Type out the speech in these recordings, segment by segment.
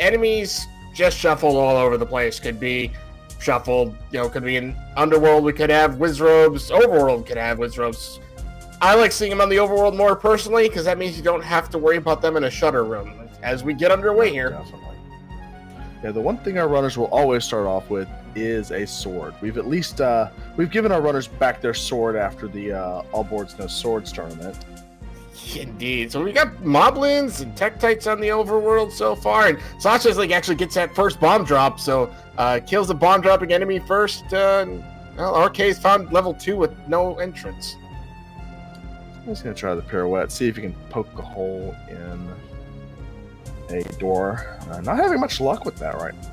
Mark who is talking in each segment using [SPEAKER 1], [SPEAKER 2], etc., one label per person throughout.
[SPEAKER 1] enemies just shuffled all over the place. Could be shuffled, could be in Underworld, we could have Wizrobes, Overworld could have Wizrobes. I like seeing them on the Overworld more personally, because that means you don't have to worry about them in a shutter room as we get underway here.
[SPEAKER 2] Definitely. Yeah, the one thing our runners will always start off with is a sword. We've at least we've given our runners back their sword after the All Boards No Swords tournament.
[SPEAKER 1] Indeed. So we got Moblins and Tektites on the Overworld so far, and Sassagelink actually gets that first bomb drop, so kills the bomb dropping enemy first. RK's found level 2 with no entrance.
[SPEAKER 2] I'm just going to try the pirouette, see if you can poke a hole in a door. Not having much luck with that right now.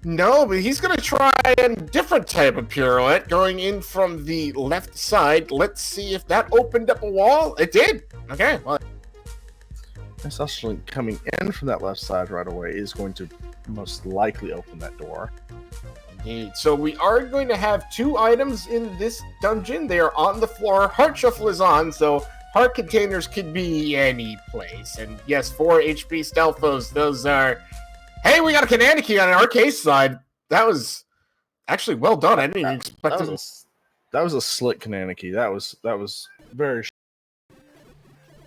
[SPEAKER 1] No, but he's going to try a different type of pirouette, going in from the left side. Let's see if that opened up a wall. It did. Okay, well.
[SPEAKER 2] Sassagelink coming in from that left side right away is going to most likely open that door.
[SPEAKER 1] Indeed. So we are going to have 2 items in this dungeon. They are on the floor. Heart Shuffle is on, so heart containers could be any place. And yes, 4 HP Stealthos. Those are... Hey, we got a Kananiki on an RK side. That was actually well done. I didn't even expect
[SPEAKER 2] that was a slick Kananiki. That was very...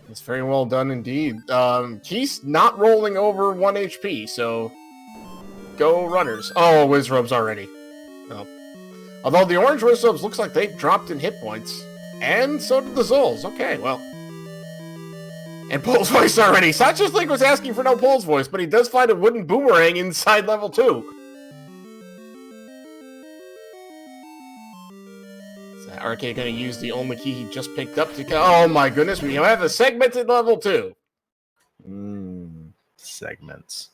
[SPEAKER 1] It's very well done indeed. He's not rolling over 1 HP, so... Go runners. Oh, Wizrobes already. Oh. Although the orange Wizrobes looks like they've dropped in hit points. And so did the Zols. Okay, well. And Pole's voice already. Sassagelink was asking for no Pole's voice, but he does find a wooden boomerang inside level 2. Is that RK going to use the only key he just picked up to... Oh my goodness, we have a segmented level 2.
[SPEAKER 2] Segments.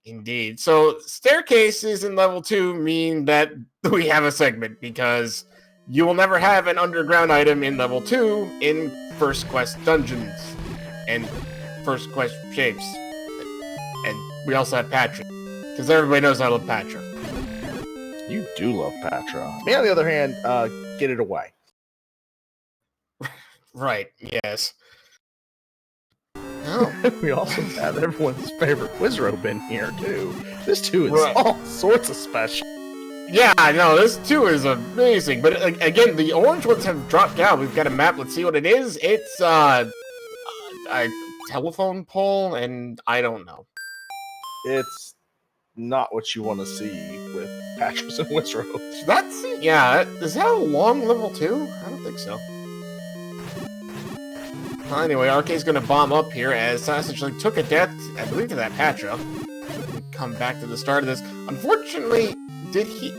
[SPEAKER 1] Indeed. So staircases in level 2 mean that we have a segment, because you will never have an underground item in level 2 in first quest dungeons and first quest shapes. And we also have Patra, because everybody knows I love Patra.
[SPEAKER 2] You do love Patra. Me, on the other hand, get it away.
[SPEAKER 1] Right, yes. Oh.
[SPEAKER 2] We also have everyone's favorite Wizrobe in here, too. This, too, is all sorts of special.
[SPEAKER 1] Yeah, I know, this, too, is amazing. But, again, the orange ones have dropped down. We've got a map. Let's see what it is. It's, a telephone pole, and I don't know.
[SPEAKER 2] It's not what you want to see with Patras and Wizrobes.
[SPEAKER 1] Is that a long level 2? I don't think so. Well, anyway, RK's going to bomb up here as Sassagelink took a death, I believe, to that Patra. Come back to the start of this. Unfortunately,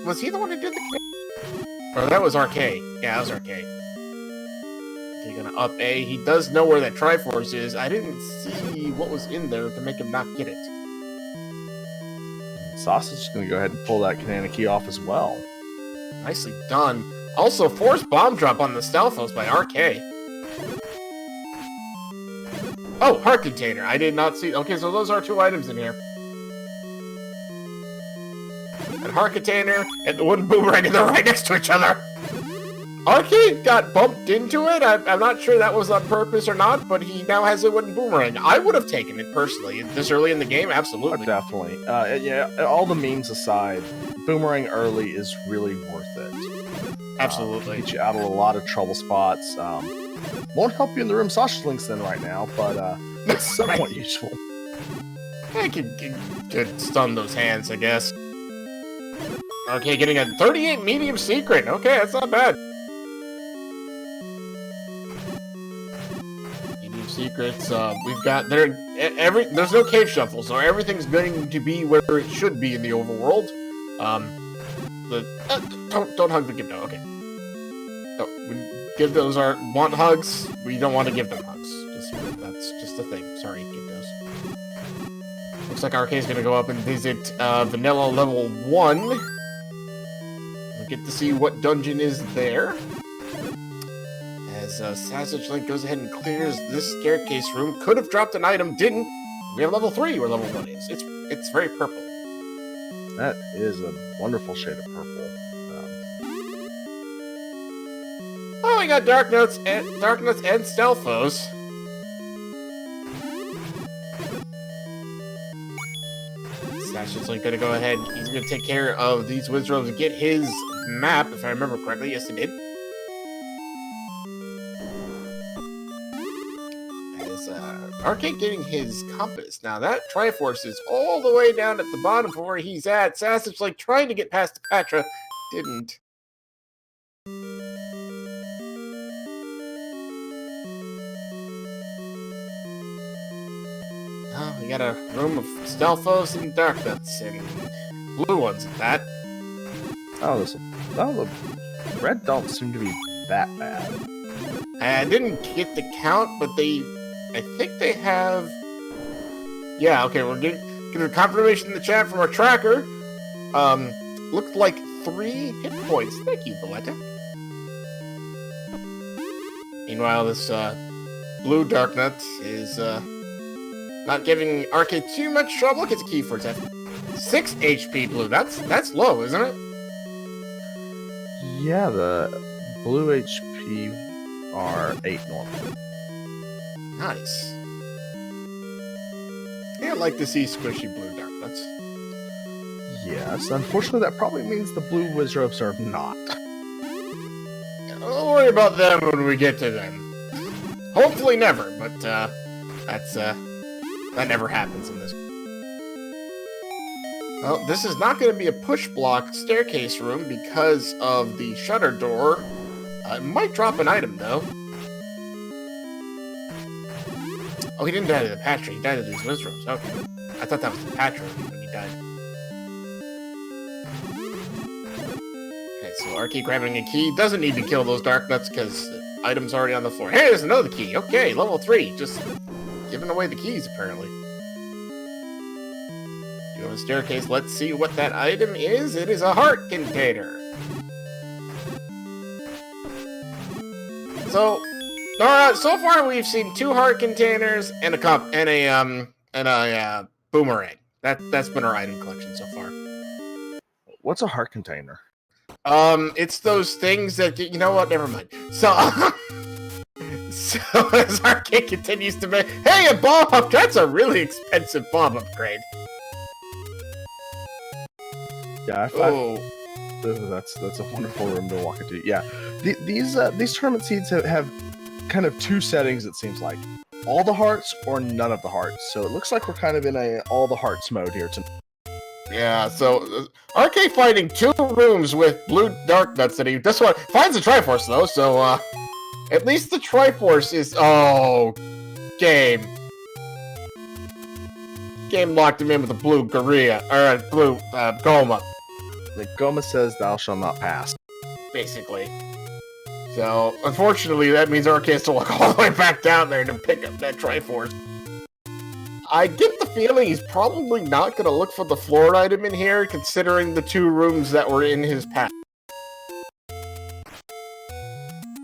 [SPEAKER 1] was he the one who did the... Or that was RK. Yeah, that was RK. Okay, gonna up A. He does know where that Triforce is. I didn't see what was in there to make him not get it.
[SPEAKER 2] Sausage is going to go ahead and pull that Kananiki off as well.
[SPEAKER 1] Nicely done. Also, forced bomb drop on the Stealthos by RK. Oh, heart container. I did not see... Okay, so those are 2 items in here. And heart container and the wooden boomerang, and they're right next to each other. RK got bumped into it. I'm not sure that was on purpose or not, but he now has a wooden boomerang. I would have taken it personally. This early in the game, absolutely.
[SPEAKER 2] Definitely. Yeah, all the memes aside, boomerang early is really worth it.
[SPEAKER 1] Absolutely.
[SPEAKER 2] Get you out of a lot of trouble spots. Won't help you in the room Sassagelik's in right now, but it's somewhat useful.
[SPEAKER 1] I could stun those hands, I guess. Okay, getting a 38 medium secret. Okay, that's not bad. Medium secrets. We've got there's no cave shuffle, so everything's going to be where it should be in the overworld. Don't hug the Gibdo. Okay. Gibdos want hugs. We don't want to give them hugs. That's just a thing. Sorry, Gibdos. Looks like RK is going to go up and visit Vanilla level 1. We'll get to see what dungeon is there. As Sassagelink goes ahead and clears this staircase room. Could have dropped an item, didn't. We have level 3 where level 1 is. It's very purple.
[SPEAKER 2] That is a wonderful shade of purple.
[SPEAKER 1] Oh, we got Dark Notes and Stealthos. That's just like gonna go ahead. He's gonna take care of these Wizards and get his map, if I remember correctly. Yes, he did. As Arcade getting his compass. Now that Triforce is all the way down at the bottom for where he's at. Sassage like trying to get past Patra, didn't. Oh, we got a room of Stealthos and Darknuts and blue ones at that.
[SPEAKER 2] Oh, the red don't seem to be that bad.
[SPEAKER 1] I didn't get the count, but I think they have... Yeah, okay, we're getting a confirmation in the chat from our tracker. Looked like 3 hit points. Thank you, Boletta. Meanwhile, this blue Darknut is not giving Arcade too much trouble. Gets a key for its F. 6 HP blue. That's low, isn't it?
[SPEAKER 2] Yeah, the blue HP are 8 normal.
[SPEAKER 1] Nice. Yeah, I'd like to see squishy blue Darknuts.
[SPEAKER 2] Yes, unfortunately that probably means the blue Wizards are not.
[SPEAKER 1] Don't worry about them when we get to them. Hopefully never, but that never happens in this. Well, this is not going to be a push block staircase room because of the shutter door. It might drop an item though. Oh, he didn't die to the Patra, he died to these Wizards. Okay. I thought that was the Patra when he died. Okay, so Arcade grabbing a key. Doesn't need to kill those Darknuts because the item's already on the floor. Hey, there's another key. Okay, level 3. Just giving away the keys, apparently. You have a staircase. Let's see what that item is. It is a heart container. So far we've seen 2 heart containers and a cup and a boomerang. That's been our item collection so far.
[SPEAKER 2] What's a heart container?
[SPEAKER 1] It's those things that you know what? Never mind. So as Arcade continues to make, hey, a bomb up. That's a really expensive bomb upgrade.
[SPEAKER 2] Yeah, that's a wonderful room to walk into. Yeah, these tournament seeds have kind of 2 settings. It seems like all the hearts or none of the hearts. So it looks like we're kind of in a all the hearts mode here tonight.
[SPEAKER 1] Yeah, so Arcade finding 2 rooms with blue Darknuts that he just finds the Triforce though. So at least the Triforce is game locked him in with a blue Gorilla or a blue Goma.
[SPEAKER 2] The Goma says, "Thou shalt not pass."
[SPEAKER 1] Basically. So, unfortunately, that means Arcade has to walk all the way back down there to pick up that Triforce. I get the feeling he's probably not going to look for the floor item in here, considering the 2 rooms that were in his path.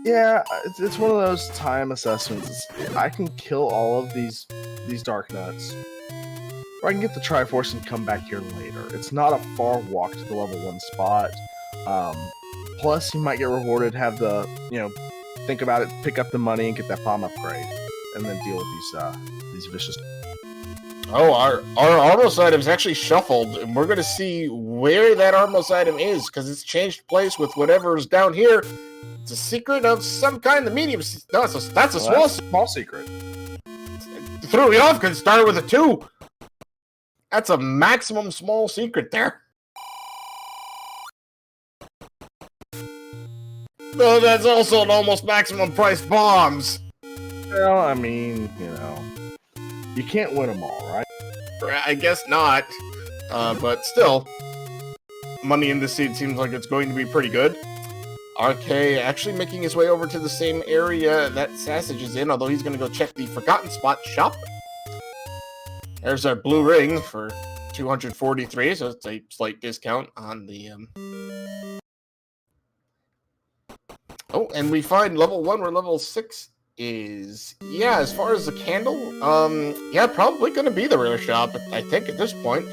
[SPEAKER 2] Yeah, it's one of those time assessments. I can kill all of these Darknuts, or I can get the Triforce and come back here later. It's not a far walk to the level 1 spot. Plus, you might get rewarded, have the, think about it, pick up the money and get that bomb upgrade, and then deal with these vicious...
[SPEAKER 1] Oh, our Armos item's actually shuffled, and we're going to see where that Armos item is, because it's changed place with whatever's down here. It's a secret of some kind, the medium... No, that's a small secret. It threw me off because it started with a 2. That's a maximum small secret there. No, that's also an almost maximum price bombs.
[SPEAKER 2] Well, I mean, you can't win them all, right?
[SPEAKER 1] I guess not. But still, money in this seed seems like it's going to be pretty good. RK actually making his way over to the same area that Sassage is in, although he's going to go check the Forgotten Spot shop. There's our blue ring for 243, so it's a slight discount on the... Oh, and we find level 1 where level 6 is... Yeah, as far as the candle, yeah, probably going to be the rare shop, I think, at this point.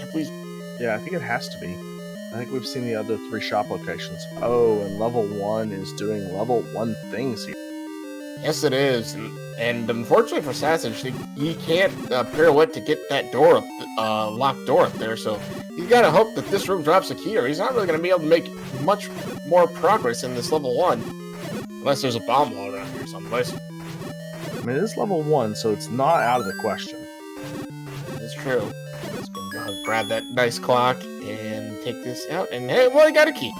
[SPEAKER 2] Yeah, I think it has to be. I think we've seen the other 3 shop locations. Oh, and level 1 is doing level 1 things here.
[SPEAKER 1] Yes, it is, and unfortunately for Sassage, he can't pirouette to get that door up, locked door up there. So you gotta hope that this room drops a key, or he's not really gonna be able to make much more progress in this level 1, unless there's a bomb wall around here someplace.
[SPEAKER 2] I mean, it is level 1, so it's not out of the question.
[SPEAKER 1] It's true. Just gonna go ahead and grab that nice clock and take this out, and hey, well, he got a key.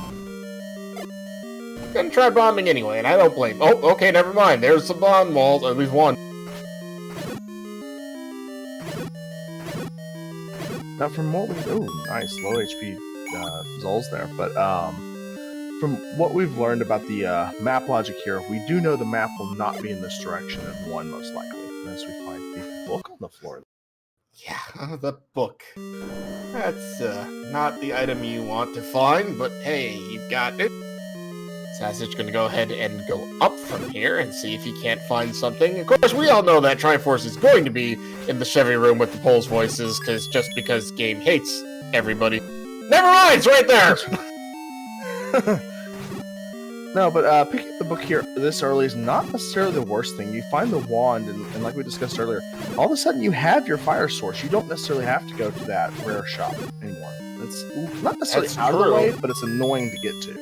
[SPEAKER 1] Gonna try bombing anyway, and I don't blame. Oh, okay, never mind. There's the bomb wall, at least one.
[SPEAKER 2] Now, from what we... Oh, nice. Low HP Zulls there. But from what we've learned about the map logic here, we do know the map will not be in this direction in 1, most likely. As we find the book on the floor.
[SPEAKER 1] Yeah, the book. That's not the item you want to find, but hey, you've got it. Sassage gonna go ahead and go up from here and see if he can't find something. Of course, we all know that Triforce is going to be in the Chevy room with the Pole's voices, because game hates everybody. Never mind, it's right there!
[SPEAKER 2] No, but picking up the book here this early is not necessarily the worst thing. You find the wand, and like we discussed earlier, all of a sudden you have your fire source. You don't necessarily have to go to that rare shop anymore. It's not necessarily out of the way, but it's annoying to get to.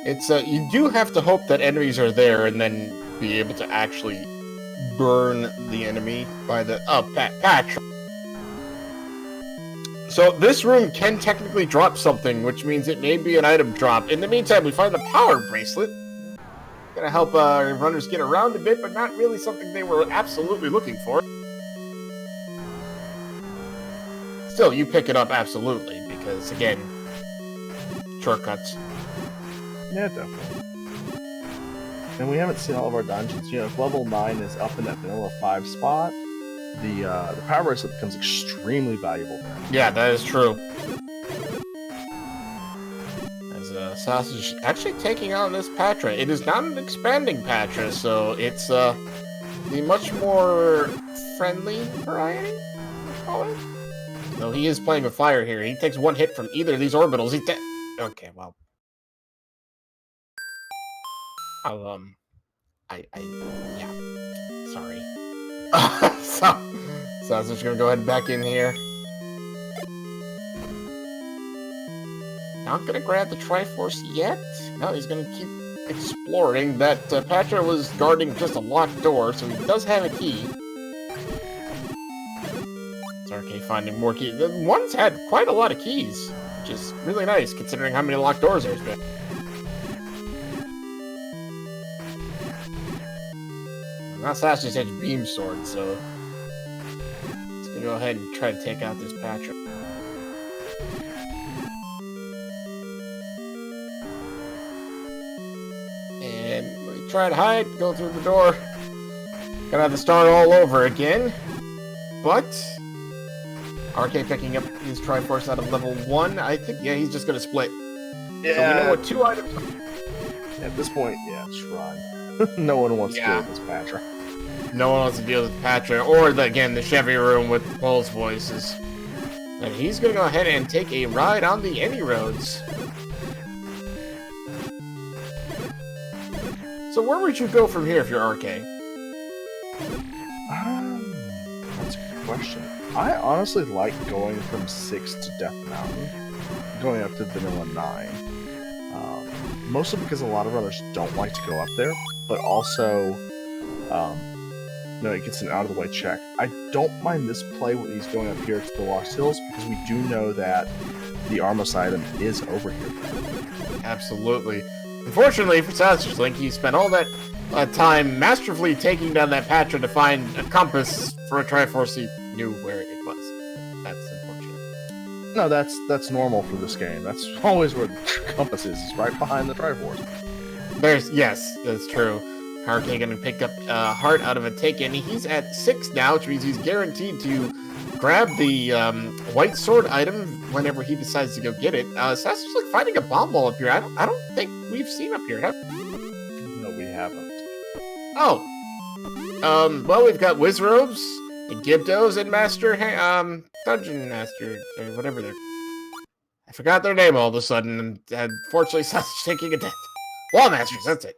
[SPEAKER 1] It's you do have to hope that enemies are there and then be able to actually burn the enemy by the patch. So this room can technically drop something, which means it may be an item drop. In the meantime, we find the power bracelet. Gonna help runners get around a bit, but not really something they were absolutely looking for. Still, you pick it up absolutely, because again, shortcuts.
[SPEAKER 2] Yeah, definitely. And we haven't seen all of our dungeons. You know, if level 9 is up in that vanilla 5 spot, the power bracelet becomes extremely valuable there.
[SPEAKER 1] Yeah, that is true. As Sassage actually taking on this Patra. It is not an expanding Patra, so it's the much more friendly variety, let's call it. No, he is playing with fire here. He takes one hit from either of these orbitals. He's dead. Okay, well. Yeah, sorry. So I was just gonna go ahead and back in here. Not gonna grab the Triforce yet. No, he's gonna keep exploring. That Patra was guarding just a locked door, so he does have a key. It's RK finding more keys. The one's had quite a lot of keys, which is really nice considering how many locked doors there's been. Now Sassage has beam sword, so let's go ahead and try to take out this Patra. And we try to hide, go through the door. Gonna have to start all over again. But RK picking up his Triforce out of level 1. I think, yeah, he's just gonna split.
[SPEAKER 2] Yeah.
[SPEAKER 1] So we know what 2 items are.
[SPEAKER 2] At this point, yeah, it's run. No one wants to deal with this Patra.
[SPEAKER 1] No one wants to deal with Patra, or again, the Chevy room with Pole's voices. And he's gonna go ahead and take a ride on the Any Roads. So where would you go from here if you're RK?
[SPEAKER 2] That's a good question. I honestly like going from 6 to Death Mountain, going up to Vanilla 9. Mostly because a lot of runners don't like to go up there, but also, it gets an out-of-the-way check. I don't mind this play when he's going up here to the Lost Hills, because we do know that the Armos item is over here.
[SPEAKER 1] Absolutely. Unfortunately for Sassagelink, he spent all that time masterfully taking down that Patra to find a compass for a Triforce he knew where it was. That's unfortunate.
[SPEAKER 2] No, that's normal for this game. That's always where the compass is. It's right behind the Triforce.
[SPEAKER 1] Yes, that's true. RK gonna pick up Heart out of a take-in. He's at 6 now, which means he's guaranteed to grab the white sword item whenever he decides to go get it. Sassage's like finding a bomb wall up here. I don't think we've seen up here, have we?
[SPEAKER 2] No, we haven't.
[SPEAKER 1] Oh. Well, we've got Wizrobes, and Gibdos, and Dungeon Master, or whatever they're... I forgot their name all of a sudden, and unfortunately Sassage taking a death. Wall Masters, that's it.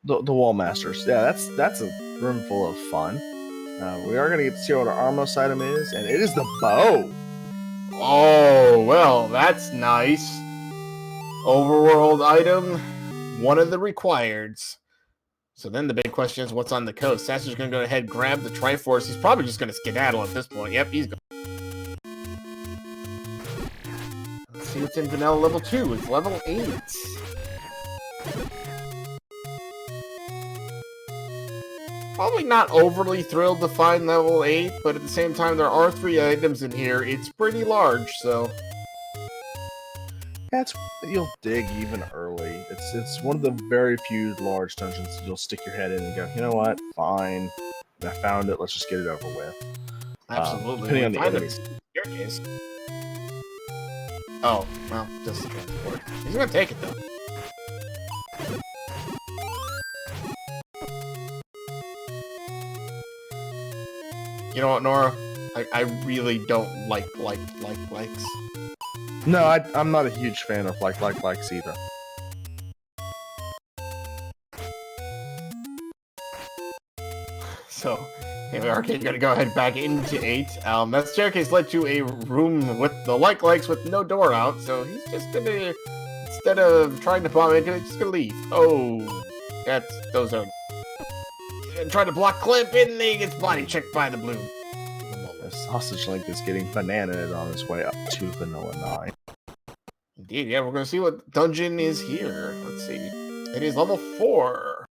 [SPEAKER 2] The Wall Masters. Yeah, that's a room full of fun. We are going to get to see what our Armos item is, and it is the bow.
[SPEAKER 1] Oh, well, that's nice. Overworld item, one of the requireds. So then the big question is, what's on the coast? Sassa's going to go ahead and grab the Triforce. He's probably just going to skedaddle at this point. Yep, he's going. Let's see what's in vanilla level 2. It's level 8. Probably not overly thrilled to find level 8, but at the same time, there are 3 items in here. It's pretty large, so...
[SPEAKER 2] That's you'll dig even early. It's one of the very few large dungeons that you'll stick your head in and go, you know what, fine. I found it. Let's just get it over with.
[SPEAKER 1] Absolutely.
[SPEAKER 2] Depending on the enemies.
[SPEAKER 1] Staircase. Oh, well, just the transport. He's gonna take it though. You know what, Nora? I really don't like likes.
[SPEAKER 2] No, I'm not a huge fan of likes either.
[SPEAKER 1] So, anyway, Arcade gonna go ahead back into 8. That staircase led to a room with the likes with no door out, so he's just gonna, instead of trying to bomb into it, he's just gonna leave. Oh, those are... Trying to block Clip, and he gets body checked by the blue.
[SPEAKER 2] Sassagelink is getting bananaed on his way up to Vanilla 9.
[SPEAKER 1] Indeed, yeah, we're gonna see what dungeon is here. Let's see. It is level 4.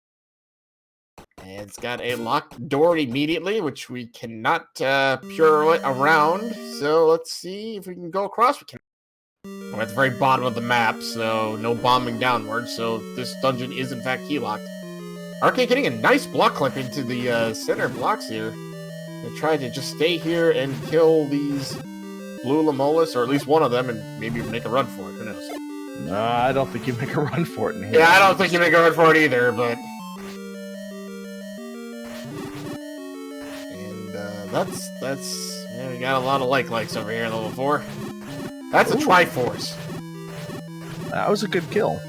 [SPEAKER 1] And it's got a locked door immediately, which we cannot pirouette around. So let's see if we can go across. We can. We're at the very bottom of the map, so no bombing downwards. So this dungeon is in fact key locked. Arcade getting a nice block clip into the center blocks here. They try to just stay here and kill these blue Lamolus, or at least one of them, and maybe make a run for it. Who knows?
[SPEAKER 2] No, I don't think you make a run for it in here.
[SPEAKER 1] Yeah, I don't think you make a run for it either, but... That's yeah, we got a lot of likes over here in level 4. That's a Triforce.
[SPEAKER 2] That was a good kill.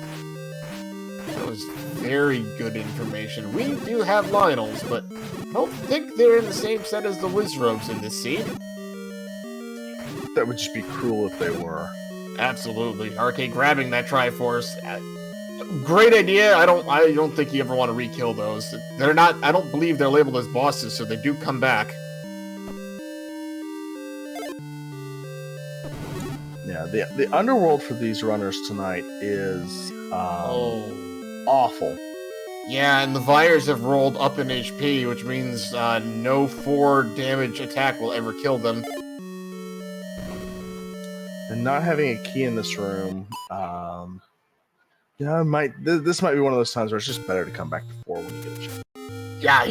[SPEAKER 1] That was very good information. We do have Lionels, but I don't think they're in the same set as the Wizrobes in this seed.
[SPEAKER 2] That would just be cruel if they were.
[SPEAKER 1] Absolutely. Arcade grabbing that Triforce. Great idea. I don't think you ever want to re-kill those. They're not. I don't believe they're labeled as bosses, so they do come back.
[SPEAKER 2] Yeah, the underworld for these runners tonight is awful.
[SPEAKER 1] Yeah, and the Vires have rolled up in HP, which means no 4 damage attack will ever kill them.
[SPEAKER 2] And not having a key in this room, yeah, this might be one of those times where it's just better to come back to 4 when you get a chance.
[SPEAKER 1] Yeah,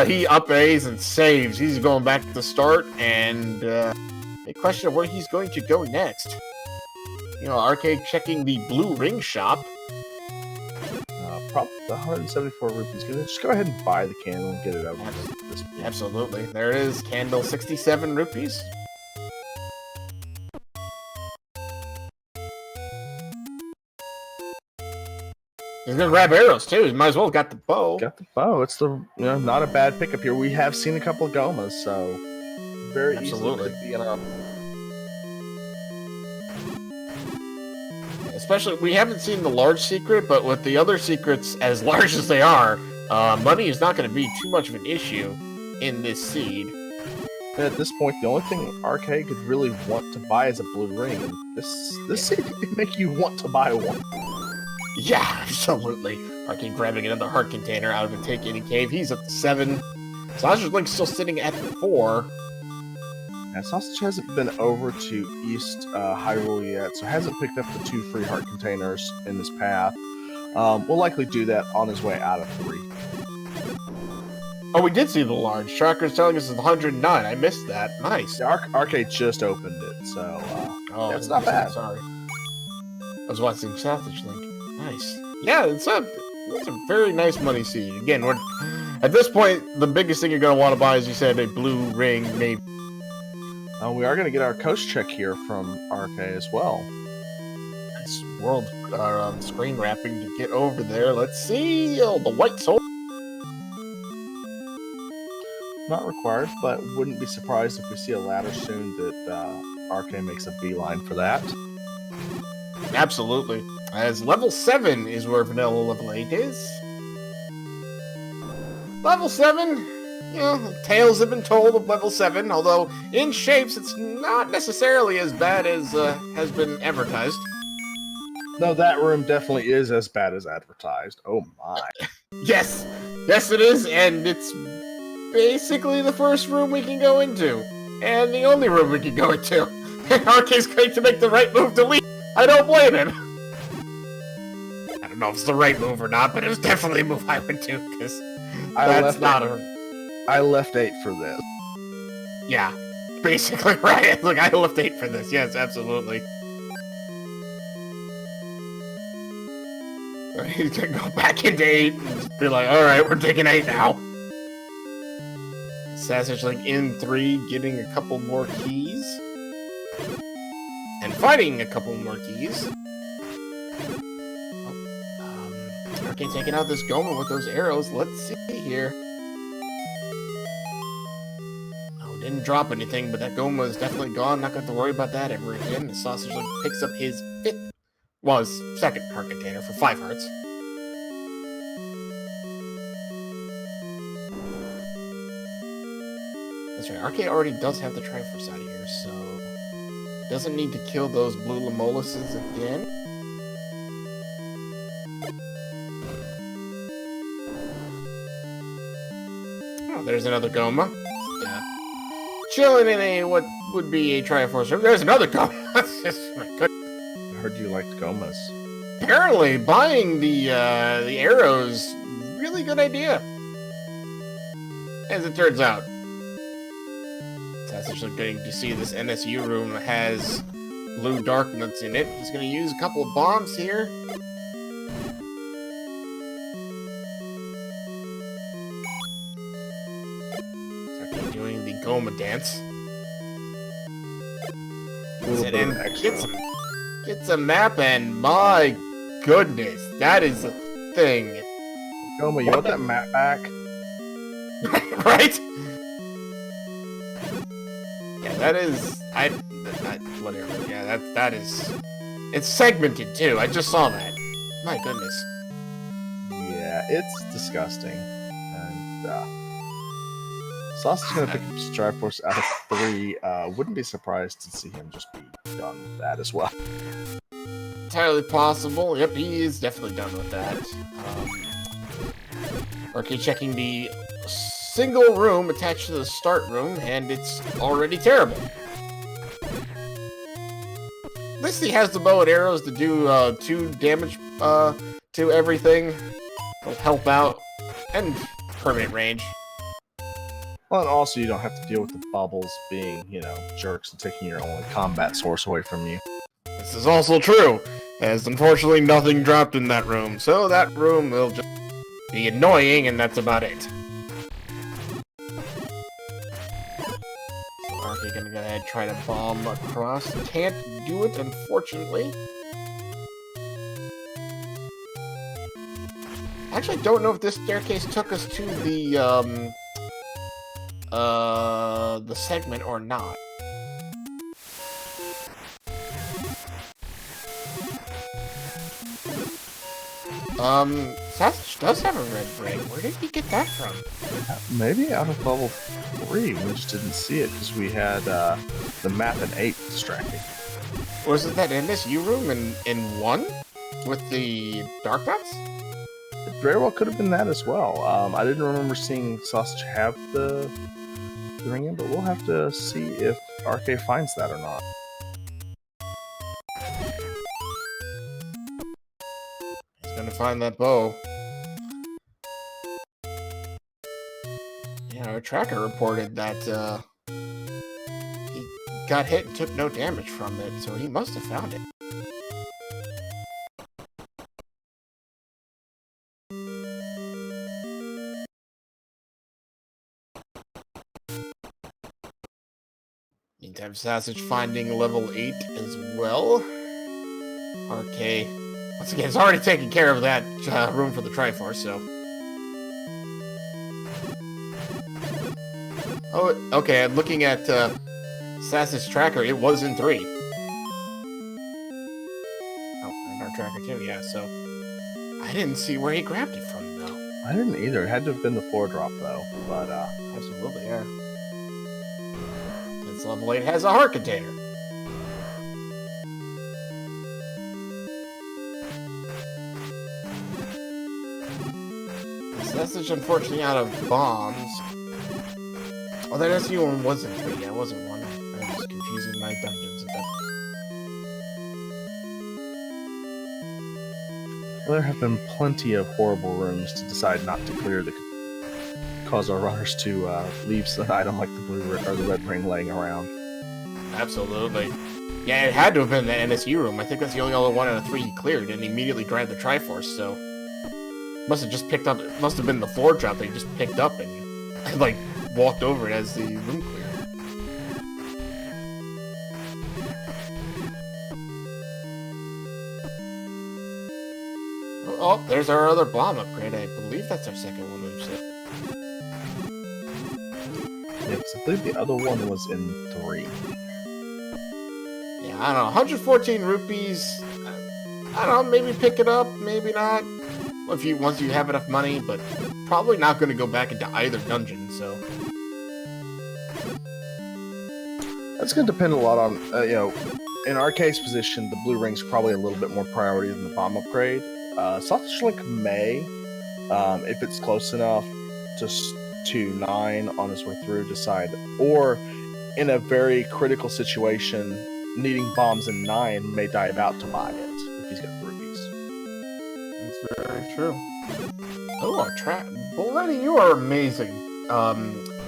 [SPEAKER 1] he up A's and saves. He's going back to the start, and a question of where he's going to go next. You know, Arcade checking the blue ring shop.
[SPEAKER 2] Probably the 174 rupees. Gonna just go ahead and buy the candle and get it over with at this point.
[SPEAKER 1] Absolutely. There is candle 67 rupees. He's gonna grab arrows too. He might as well have got the bow.
[SPEAKER 2] Got the bow. It's not a bad pickup here. We have seen a couple of Gomas, so very
[SPEAKER 1] absolutely
[SPEAKER 2] easily could be up.
[SPEAKER 1] Especially, we haven't seen the large secret, but with the other secrets as large as they are, money is not going to be too much of an issue in this seed.
[SPEAKER 2] At this point, the only thing Arcade could really want to buy is a blue ring. And this seed can make you want to buy one.
[SPEAKER 1] Yeah, absolutely. Arcade grabbing another heart container out of a Take Any Cave. He's at 7. Sassagelik's still sitting at 4.
[SPEAKER 2] Now, Sausage hasn't been over to East Hyrule yet, so hasn't picked up the 2 free heart containers in this path. We'll likely do that on his way out of 3.
[SPEAKER 1] Oh, we did see the large. Tracker's telling us it's 109. I missed that. Nice.
[SPEAKER 2] Yeah, Arcade just opened it, so yeah, it's not bad.
[SPEAKER 1] Sorry. I was watching Sassagelink. Nice. Yeah, it's a very nice money seed. Again, we're at this point, the biggest thing you're going to want to buy, as you said, a blue ring, maybe.
[SPEAKER 2] We are going to get our coast check here from RK as well.
[SPEAKER 1] That's world screen wrapping to get over there. Let's see. Oh, the white soul.
[SPEAKER 2] Not required, but wouldn't be surprised if we see a ladder soon that RK makes a beeline for that.
[SPEAKER 1] Absolutely. As level 7 is where vanilla level 8 is. Level 7, you know, tales have been told of level 7, although in shapes it's not necessarily as bad as has been advertised.
[SPEAKER 2] No, that room definitely is as bad as advertised. Oh my.
[SPEAKER 1] Yes! Yes it is, and it's basically the first room we can go into. And the only room we can go into. And RK's going to make the right move to leave. I don't blame him. I don't know if it's the right move or not, but it was definitely a move I would do, because that's not
[SPEAKER 2] I left 8 for this.
[SPEAKER 1] Yeah, basically, right. Look, I left 8 for this. Yes, absolutely. He's gonna go back into 8 and just be like, alright, we're taking 8 now. Sassagelink83 getting a couple more keys. And fighting a couple more keys. Oh, okay, taking out this Goma with those arrows. Let's see here. Didn't drop anything, but that Goma is definitely gone. Not going to worry about that ever again. The Sassagelink picks up his second heart container for 5 hearts. That's right, RK already does have the Triforce out of here, so doesn't need to kill those blue Lamoluses again. Oh, there's another Goma. Yeah. Chilling in a what would be a Triforce room. There's another Goma. My goodness.
[SPEAKER 2] I heard you liked Gomas.
[SPEAKER 1] Apparently, buying the arrows, really good idea. As it turns out. That's actually getting to see this NSU room has blue dark nuts in it. He's going to use a couple of bombs here. Start doing the Goma dance. Gets a map, and my goodness, that is a thing.
[SPEAKER 2] Goma, you want that map back?
[SPEAKER 1] Right? Yeah, that is... whatever. Yeah, that is... It's segmented, too. I just saw that. My goodness.
[SPEAKER 2] Yeah, it's disgusting. And, Sauce is going to pick up Triforce out of 3. Wouldn't be surprised to see him just be done with that as well.
[SPEAKER 1] Entirely possible. Yep, he is definitely done with that. Okay, checking the single room attached to the start room, and it's already terrible. At least he has the bow and arrows to do 2 damage to everything. It'll help out. And permanent range.
[SPEAKER 2] Well, and also you don't have to deal with the bubbles being, you know, jerks and taking your only combat source away from you.
[SPEAKER 1] This is also true, as unfortunately nothing dropped in that room, so that room will just be annoying, and that's about it. So Arky gonna go ahead and try to bomb across. Can't do it, unfortunately. Actually, don't know if this staircase took us to the segment or not. Sasach does have a red brain. Where did he get that from?
[SPEAKER 2] Maybe out of level 3. We just didn't see it because we had the map at 8 distracting.
[SPEAKER 1] Was it that NSU room in 1? With the dark dots?
[SPEAKER 2] It very well could have been that as well. I didn't remember seeing Sausage have the ring in, but we'll have to see if RK finds that or not.
[SPEAKER 1] He's gonna find that bow. Yeah, our tracker reported that he got hit and took no damage from it, so he must have found it. Meantime, Sasach finding level 8 as well. RK. Once again, it's already taken care of that room for the Triforce, so. Oh, okay, looking at Sass's tracker, it was in 3. Oh, and our tracker too, yeah, so. I didn't see where he grabbed it from, though.
[SPEAKER 2] I didn't either. It had to have been the floor drop, though. But,
[SPEAKER 1] Absolutely, yeah. This level 8 has a heart container. That's just unfortunately out of bombs. Oh, that SU one wasn't 3. Yeah, it wasn't 1. I was confusing my dungeons a bit.
[SPEAKER 2] there have been plenty of horrible rooms to decide not to clear that could cause our runners to leave an item like the blue or the red ring laying around.
[SPEAKER 1] Absolutely. Yeah, it had to have been the NSU room. I think that's the only other 1 out of 3 he cleared, and he immediately grabbed the Triforce, so... Must have just picked up... It must have been the floor drop that he just picked up and like, walked over it as the room cleared. Oh, there's our other bomb upgrade. I believe that's our second one we've seen.
[SPEAKER 2] Yeah, because I believe the other one was in 3.
[SPEAKER 1] Yeah, I don't know. 114 rupees. I don't know. Maybe pick it up. Maybe not. Once you have enough money, but probably not going to go back into either dungeon. So
[SPEAKER 2] that's going to depend a lot on in our case position, the blue ring's probably a little bit more priority than the bomb upgrade. Sassagelink may, if it's close enough to 9 on his way through, decide, or in a very critical situation, needing bombs in 9, may dive out to buy it if he's got the rupees.
[SPEAKER 1] That's very true. Oh, our trap. Letty, you are amazing.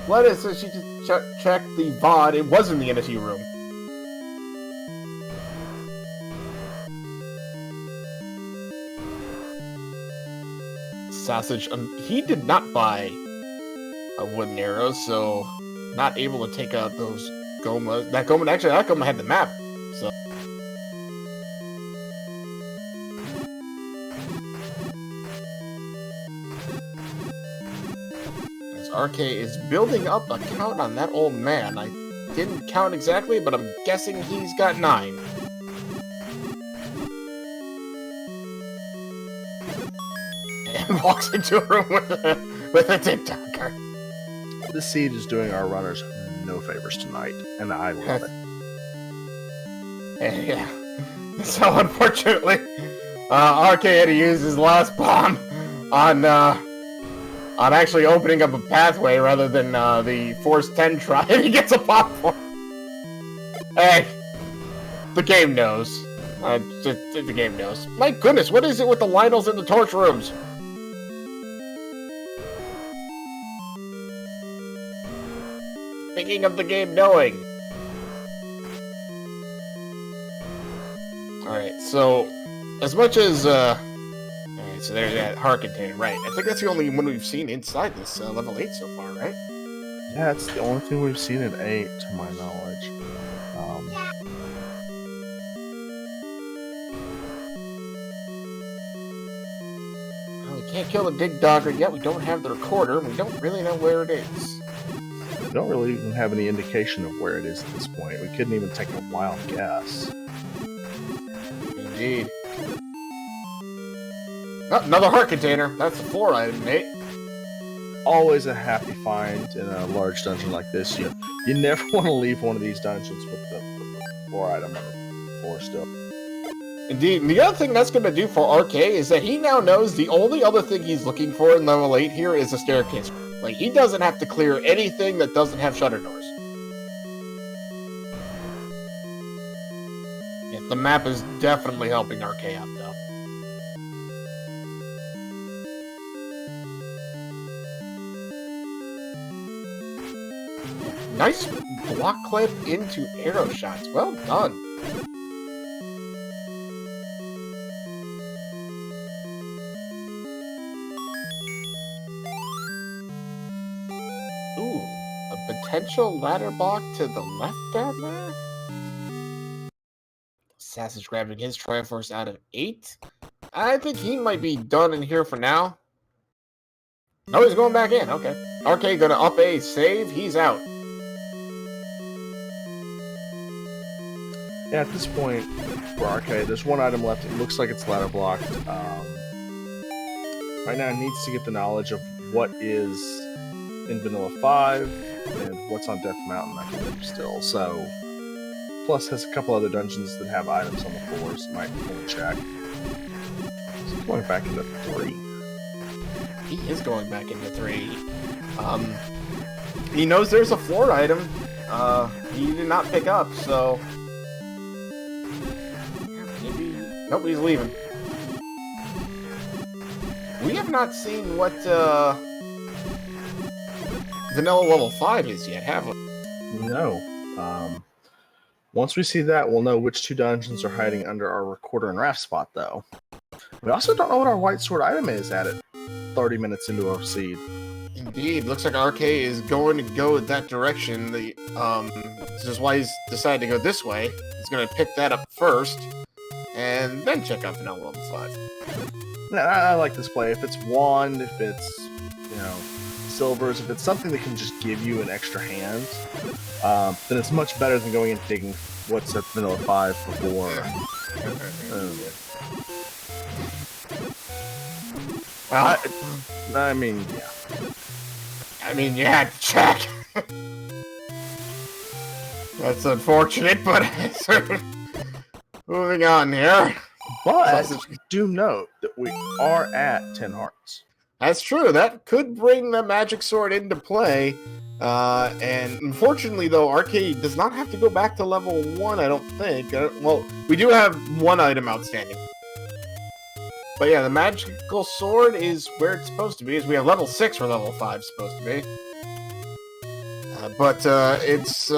[SPEAKER 1] Letty says she just checked the VOD. It was in the NSU room. Sausage. He did not buy a wooden arrow, so not able to take out those Gomas. That Goma had the map, so. As RK is building up a count on that old man. I didn't count exactly, but I'm guessing he's got 9. And walks into a room with a TikToker.
[SPEAKER 2] This seed is doing our runners no favors tonight, and I love it.
[SPEAKER 1] Yeah. So unfortunately, RK had to use his last bomb on actually opening up a pathway rather than the Force 10 try, and he gets a pop for it. Hey, the game knows. The game knows. My goodness, what is it with the Lionels in the torch rooms? Speaking of the game knowing. Alright, so as much as alright, so there's that heart container, right? I think that's the only one we've seen inside this level 8 so far, right?
[SPEAKER 2] Yeah, it's the only thing we've seen in 8, to my knowledge.
[SPEAKER 1] Well, we can't kill the Dig Dogger yet. We don't have the recorder. We don't really know where it is.
[SPEAKER 2] We don't really even have any indication of where it is at this point. We couldn't even take a wild guess.
[SPEAKER 1] Indeed. Oh, another heart container. That's a floor item, mate.
[SPEAKER 2] Always a happy find in a large dungeon like this. You never want to leave one of these dungeons with the floor item on the floor still.
[SPEAKER 1] Indeed. And the other thing that's going to do for RK is that he now knows the only other thing he's looking for in level 8 here is a staircase. Like, he doesn't have to clear anything that doesn't have shutter doors. Yeah, the map is definitely helping RK out, though. Nice block clip into arrow shots. Well done. Ooh, a potential ladder block to the left down there? Sassage grabbing his Triforce out of 8. I think he might be done in here for now. No, he's going back in. Okay. RK gonna up a save. He's out.
[SPEAKER 2] Yeah, at this point, for RK, there's one item left. It looks like it's ladder blocked. Right now, it needs to get the knowledge of what is in Vanilla 5 and what's on Death Mountain, I believe, still. So, plus has a couple other dungeons that have items on the floors. Might want to check. So he's going back into 3.
[SPEAKER 1] He is going back into 3. He knows there's a floor item. He did not pick up, so... Maybe... Nope, he's leaving. We have not seen what, Vanilla level 5 is yet, have we?
[SPEAKER 2] No. Once we see that, we'll know which 2 dungeons are hiding under our recorder and raft spot, though. We also don't know what our white sword item is at it 30 minutes into our seed.
[SPEAKER 1] Indeed, looks like RK is going to go that direction. This is why he's decided to go this way. He's going to pick that up first, and then check out Vanilla level 5.
[SPEAKER 2] I like this play. If it's wand, if it's, you know, silvers, if it's something that can just give you an extra hand, then it's much better than going and digging what's at Vanilla 5 before. I mean, yeah.
[SPEAKER 1] I mean, you had to check. That's unfortunate, but moving on here.
[SPEAKER 2] But do note that we are at 10 hearts.
[SPEAKER 1] That's true. That could bring the magic sword into play. And unfortunately, though, RK does not have to go back to level 1, I don't think. Well, we do have 1 item outstanding. But yeah, the magical sword is where it's supposed to be. Is we have level 6 or level 5 supposed to be. But it's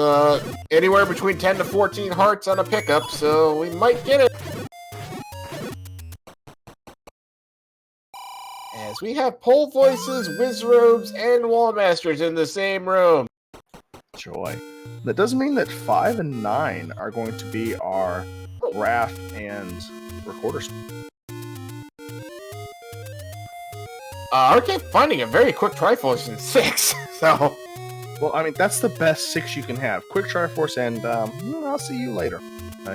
[SPEAKER 1] anywhere between 10 to 14 hearts on a pickup, so we might get it. As we have pole voices, Wizrobes, and Wallmasters in the same room.
[SPEAKER 2] Joy. That does mean that 5 and 9 are going to be our raft and recorders.
[SPEAKER 1] RK finding a very quick Triforce in 6, so...
[SPEAKER 2] Well, I mean, that's the best 6 you can have. Quick Triforce, and I'll see you later.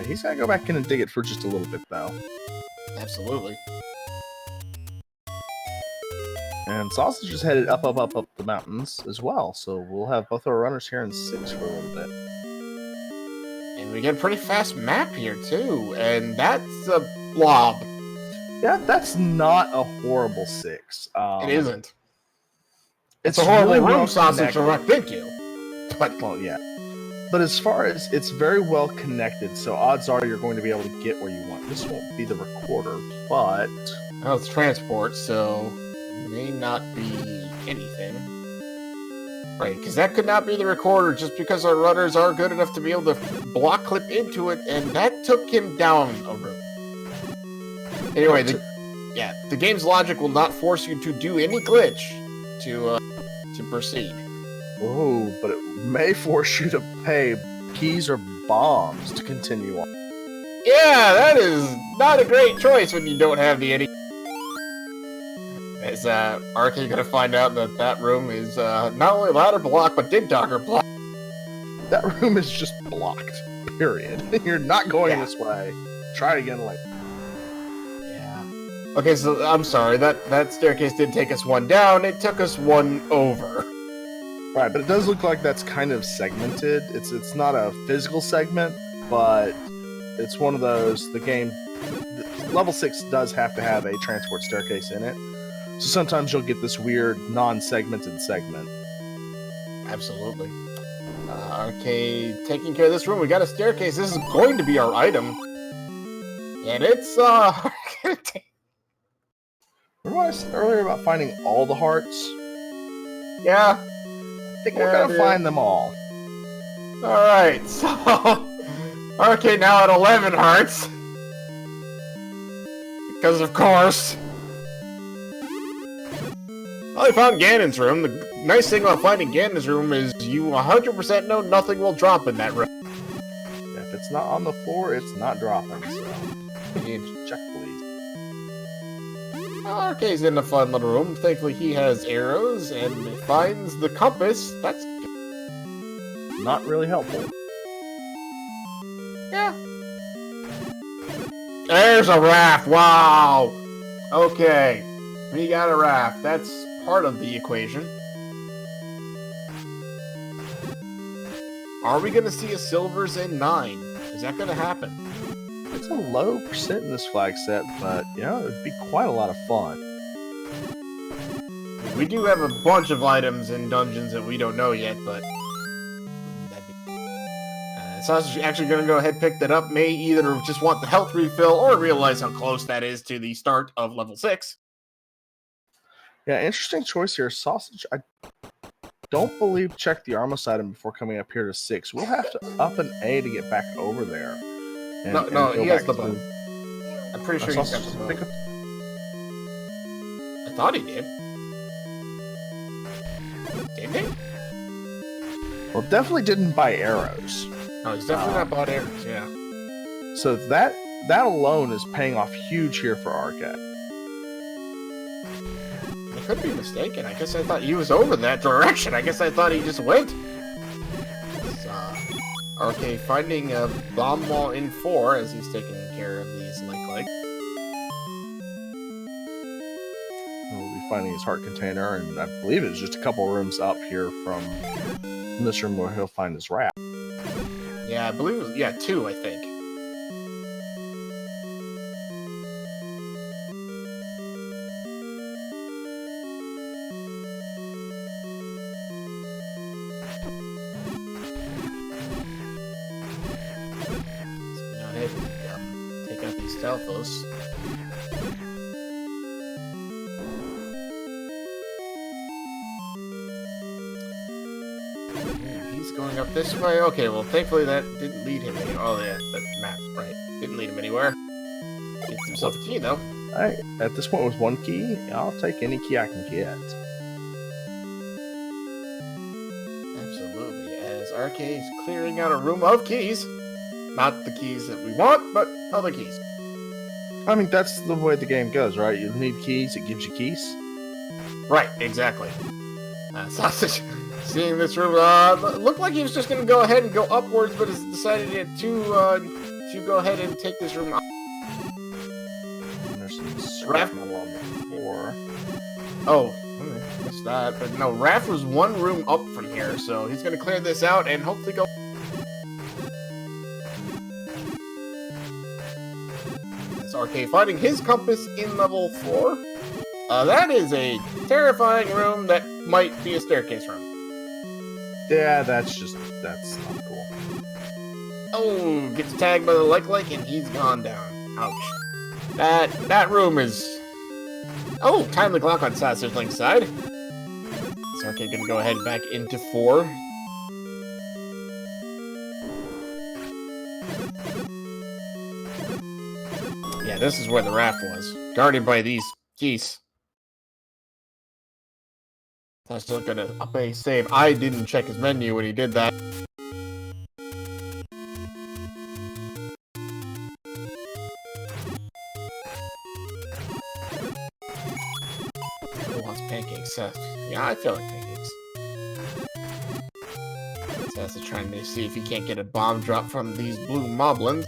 [SPEAKER 2] He's gotta go back in and dig it for just a little bit, though.
[SPEAKER 1] Absolutely.
[SPEAKER 2] And Sausage is headed up the mountains as well, so we'll have both our runners here in 6 for a little bit.
[SPEAKER 1] And we get a pretty fast map here, too, and that's a blob.
[SPEAKER 2] Yeah, that's not a horrible 6.
[SPEAKER 1] It isn't.
[SPEAKER 2] It's
[SPEAKER 1] a horrible
[SPEAKER 2] really
[SPEAKER 1] room, Sausage, thank you. But,
[SPEAKER 2] well, yeah. But as far as it's very well connected, so odds are you're going to be able to get where you want. This won't be the recorder, but...
[SPEAKER 1] Well, it's transport, so it may not be anything. Right, because that could not be the recorder just because our runners are good enough to be able to block clip into it, and that took him down a room. Anyway, the game's logic will not force you to do any glitch to proceed.
[SPEAKER 2] Oh, but it may force you to pay keys or bombs to continue on.
[SPEAKER 1] Yeah, that is not a great choice when you don't have the any. Is RK gonna find out that that room is not only ladder block but dig dogger block?
[SPEAKER 2] That room is just blocked. Period. You're not going this way. Try again later.
[SPEAKER 1] Okay, so I'm sorry, that staircase did take us 1 down, it took us 1 over.
[SPEAKER 2] Right, but it does look like that's kind of segmented. It's not a physical segment, but it's one of those, level 6 does have to have a transport staircase in it. So sometimes you'll get this weird non-segmented segment.
[SPEAKER 1] Absolutely. Okay, taking care of this room, we got a staircase, this is going to be our item. And it's,
[SPEAKER 2] Remember what I said earlier about finding all the hearts?
[SPEAKER 1] Yeah.
[SPEAKER 2] I think we're gonna find them all.
[SPEAKER 1] Alright, so... RK now at 11 hearts. Because of course. Well, I found Ganon's room. The nice thing about finding Ganon's room is you 100% know nothing will drop in that room.
[SPEAKER 2] Yeah, if it's not on the floor, it's not dropping. So check, please.
[SPEAKER 1] Well, RK's in a fun little room. Thankfully, he has arrows and finds the compass. That's
[SPEAKER 2] not really helpful.
[SPEAKER 1] Yeah. There's a raft. Wow. Okay. We got a raft. That's part of the equation. Are we going to see a silvers in 9? Is that going to happen?
[SPEAKER 2] It's a low percent in this flag set, but yeah, it'd be quite a lot of fun.
[SPEAKER 1] We do have a bunch of items in dungeons that we don't know yet, but Sassa's actually going to go ahead and pick that up. May either just want the health refill or realize how close that is to the start of level 6.
[SPEAKER 2] Yeah, interesting choice here. Sausage, I don't believe check the Armos item before coming up here to 6. We'll have to up an A to get back over there.
[SPEAKER 1] No, he has the button. I'm pretty sure he's got the button. I thought he did. Didn't he?
[SPEAKER 2] Well, definitely didn't buy arrows.
[SPEAKER 1] No, he's definitely not bought arrows, yeah.
[SPEAKER 2] So that alone is paying off huge here for Arcade.
[SPEAKER 1] I could be mistaken. I guess I thought he was over that direction. I guess I thought he just went. RK finding a bomb wall in 4 as he's taking care of these like.
[SPEAKER 2] We'll be finding his heart container, and I believe it's just a couple rooms up here from this room where he'll find his raft.
[SPEAKER 1] Yeah, I believe it was, 2, I think. Take out these Stalfos. He's going up this way. Okay, well, thankfully that didn't lead him anywhere. Oh, yeah, that map, right. Didn't lead him anywhere. Gets himself a key, though.
[SPEAKER 2] At this point, with 1 key, I'll take any key I can get.
[SPEAKER 1] Absolutely, as RK is clearing out a room of keys. Not the keys that we want, but other keys.
[SPEAKER 2] I mean, that's the way the game goes, right? You need keys, it gives you keys.
[SPEAKER 1] Right, exactly. Sausage, seeing this room, looked like he was just going to go ahead and go upwards, but has decided to go ahead and take this room up.
[SPEAKER 2] And there's some scrap metal on the floor.
[SPEAKER 1] Oh, missed that. But no, Raph was 1 room up from here, so he's going to clear this out and hopefully go... RK finding his compass in level 4. That is a terrifying room that might be a staircase room.
[SPEAKER 2] Yeah, that's not cool.
[SPEAKER 1] Oh, gets tagged by the like, and he's gone down. Ouch. That room is... Oh, time the clock on Sassagelink83's side. Is RK gonna go ahead back into 4? Yeah, this is where the raft was. Guarded by these geese. I was still gonna up a save. I didn't check his menu when he did that. Who wants pancakes? Yeah, I feel like pancakes. Sasa trying to see if he can't get a bomb drop from these blue moblins.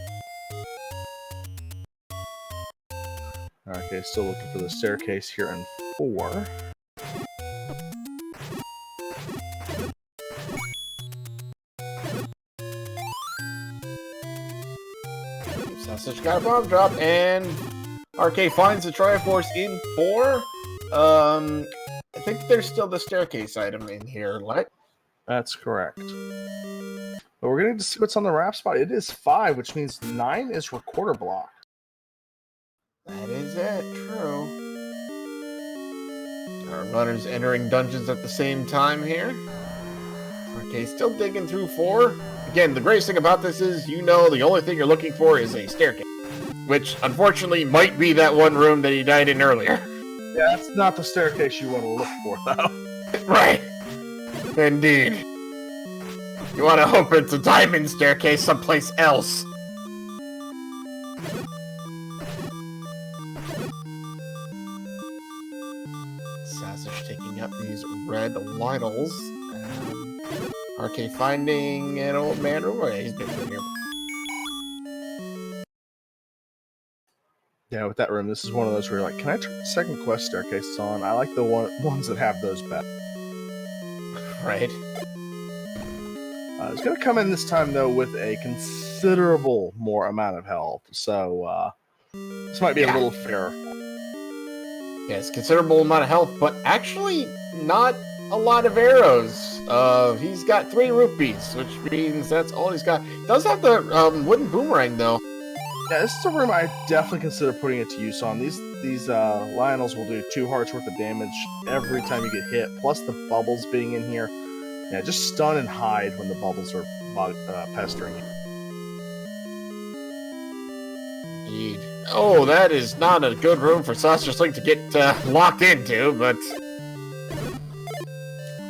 [SPEAKER 2] Okay, still looking for the staircase here in 4.
[SPEAKER 1] Sausage got a bomb drop, and RK finds the Triforce in 4. I think there's still the staircase item in here, right?
[SPEAKER 2] That's correct. But we're going to see what's on the raft spot. It is 5, which means 9 is recorder block.
[SPEAKER 1] That is it, true. Our runners entering dungeons at the same time here. Okay, still digging through 4. Again, the greatest thing about this is, the only thing you're looking for is a staircase. Which, unfortunately, might be that 1 room that he died in earlier.
[SPEAKER 2] Yeah, that's not the staircase you want to look for, though.
[SPEAKER 1] Right. Indeed. You want to hope it's a diamond staircase someplace else. Sassage taking up these red Lynels. RK finding an old man room. Oh, yeah, he's been in here.
[SPEAKER 2] Yeah, with that room, this is one of those where you're like, can I turn the second quest staircases on? I like the ones that have those better.
[SPEAKER 1] Right.
[SPEAKER 2] It's going to come in this time, though, with a considerable more amount of health. So, this might be a little fair.
[SPEAKER 1] Yes, considerable amount of health, but actually not a lot of arrows. He's got 3 rupees, which means that's all he's got. He does have the wooden boomerang, though.
[SPEAKER 2] Yeah, this is a room I definitely consider putting it to use on. These Lionels will do 2 hearts worth of damage every time you get hit, plus the bubbles being in here. Yeah, just stun and hide when the bubbles are pestering you.
[SPEAKER 1] Indeed. Oh, that is not a good room for Sassagelink to get locked into, but...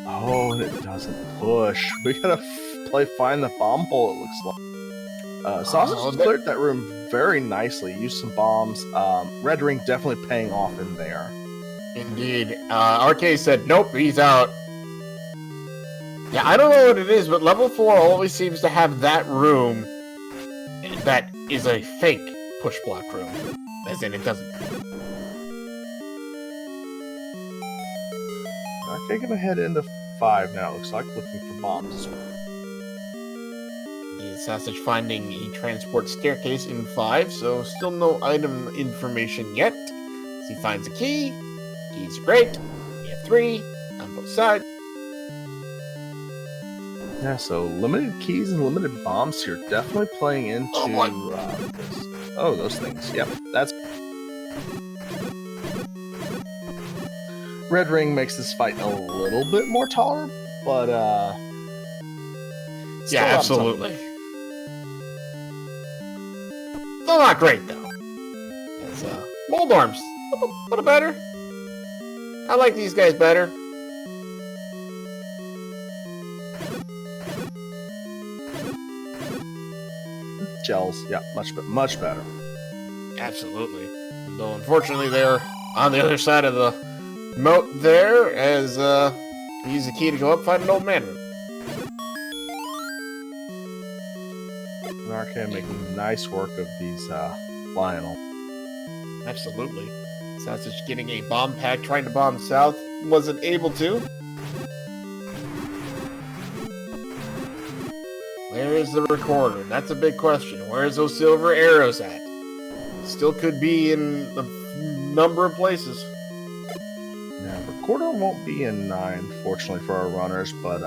[SPEAKER 2] Oh, and it doesn't push. We gotta play find the bomb hole, it looks like. Sausage cleared that room very nicely. Used some bombs. Red Ring definitely paying off in there.
[SPEAKER 1] Indeed. RK said, nope, he's out. Yeah, I don't know what it is, but level 4 always seems to have that room that is a fake push block room. As in, it doesn't.
[SPEAKER 2] Okay, gonna head into 5 now, it looks like, looking for bombs as well.
[SPEAKER 1] The Sassage finding a transport staircase in 5, so still no item information yet. So he finds a key. Keys are great. We have 3 on both sides.
[SPEAKER 2] Yeah, so limited keys and limited bombs here. Definitely playing into this. Oh, those things. Yep, that's... Red Ring makes this fight a little bit more tolerable, but
[SPEAKER 1] yeah, absolutely. Still not great though. It's mold arms. A little better. I like these guys better.
[SPEAKER 2] Gels, yeah, much better.
[SPEAKER 1] Absolutely. Though unfortunately they're on the other side of the moat there, as we use the key to go up, find an old man room.
[SPEAKER 2] RK making nice work of these Lionel.
[SPEAKER 1] Absolutely. Sassage getting a bomb pack, trying to bomb south, wasn't able to. Where is the recorder? That's a big question. Where's those silver arrows at? Still could be in a number of places.
[SPEAKER 2] Yeah, recorder won't be in 9, fortunately for our runners, but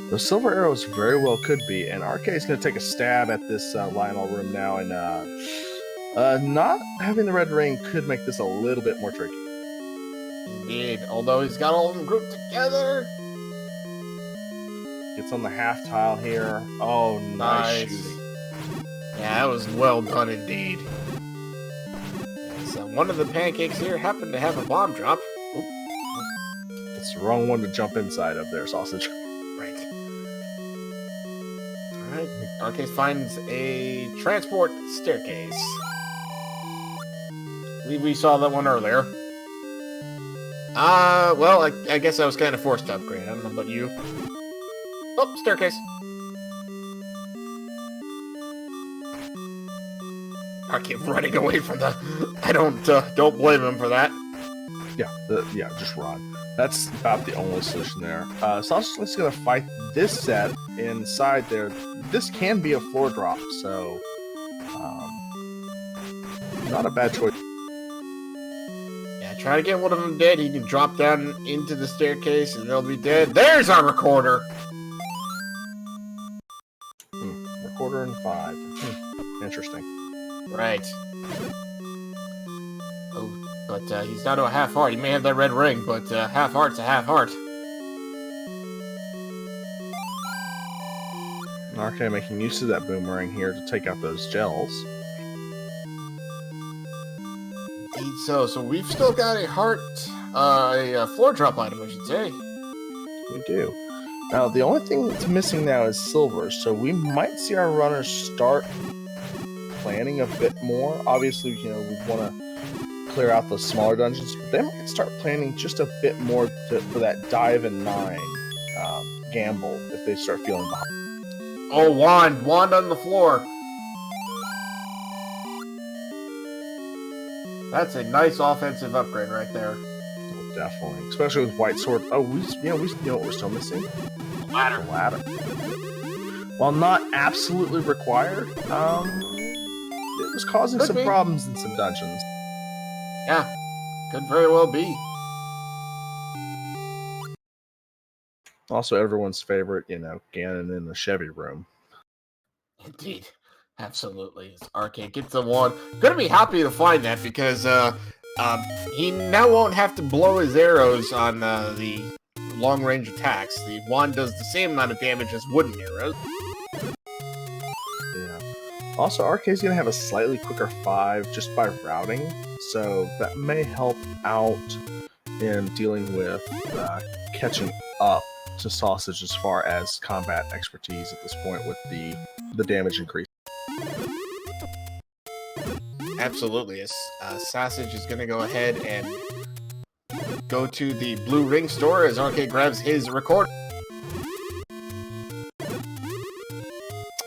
[SPEAKER 2] those silver arrows very well could be. And RK is going to take a stab at this Lionel room now, and not having the red ring could make this a little bit more tricky.
[SPEAKER 1] Indeed, although he's got all of them grouped together.
[SPEAKER 2] Gets on the half tile here. Oh, nice shooting.
[SPEAKER 1] Yeah, that was well done indeed. So one of the pancakes here happened to have a bomb drop. Oop.
[SPEAKER 2] It's the wrong one to jump inside of there, Sausage.
[SPEAKER 1] Right. Alright, Arcade finds a transport staircase. We saw that one earlier. Well, I guess I was kind of forced to upgrade. I don't know about you. Oh, staircase. Arcade running away from the... I don't blame him for that.
[SPEAKER 2] Yeah, just run. That's about the only solution there. Sausage is going to fight this set inside there. This can be a floor drop, so not a bad choice.
[SPEAKER 1] Yeah, try to get one of them dead. He can drop down into the staircase and they'll be dead. There's our recorder!
[SPEAKER 2] Recorder in 5. Interesting.
[SPEAKER 1] Right. Oh, but he's down to a half heart. He may have that red ring, but half heart's a half heart.
[SPEAKER 2] RK making use of that boomerang here to take out those gels.
[SPEAKER 1] Indeed so. So we've still got a heart, a floor drop item, I should say.
[SPEAKER 2] We do. Now, the only thing that's missing now is silver, so we might see our runners start planning a bit more. Obviously, we want to clear out those smaller dungeons, but they might start planning just a bit more for that dive and 9 gamble if they start feeling behind.
[SPEAKER 1] Oh, wand on the floor. That's a nice offensive upgrade right there.
[SPEAKER 2] Oh, definitely, especially with white sword. Oh, we know what we're still missing.
[SPEAKER 1] Ladder.
[SPEAKER 2] While not absolutely required, it was causing some problems in some dungeons.
[SPEAKER 1] Yeah, could very well be.
[SPEAKER 2] Also, everyone's favorite, Ganon in the Chevy room.
[SPEAKER 1] Indeed. Absolutely. Arcade gets the wand. Gonna be happy to find that because he now won't have to blow his arrows on the long-range attacks. The wand does the same amount of damage as wooden arrows.
[SPEAKER 2] Yeah. Also, Arcade's gonna have a slightly quicker 5 just by routing, so that may help out in dealing with catching up to Sausage as far as combat expertise at this point with the damage increase.
[SPEAKER 1] Absolutely. Sausage is going to go ahead and go to the Blue Ring store as Arcade grabs his recorder.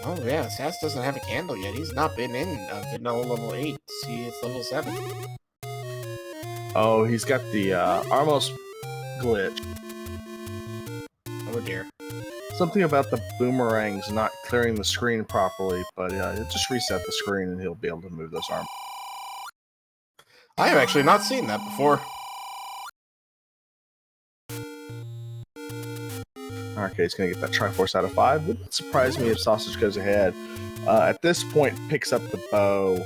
[SPEAKER 1] Oh yeah, Sass doesn't have a candle yet. He's not been in vanilla level 8. See, it's level 7.
[SPEAKER 2] Oh, he's got the Armos glitch.
[SPEAKER 1] Oh dear.
[SPEAKER 2] Something about the boomerangs not clearing the screen properly, but it'll just reset the screen and he'll be able to move those arms.
[SPEAKER 1] I have actually not seen that before.
[SPEAKER 2] Arcade's gonna get that Triforce out of 5. Wouldn't surprise me if Sausage goes ahead. At this point, picks up the bow,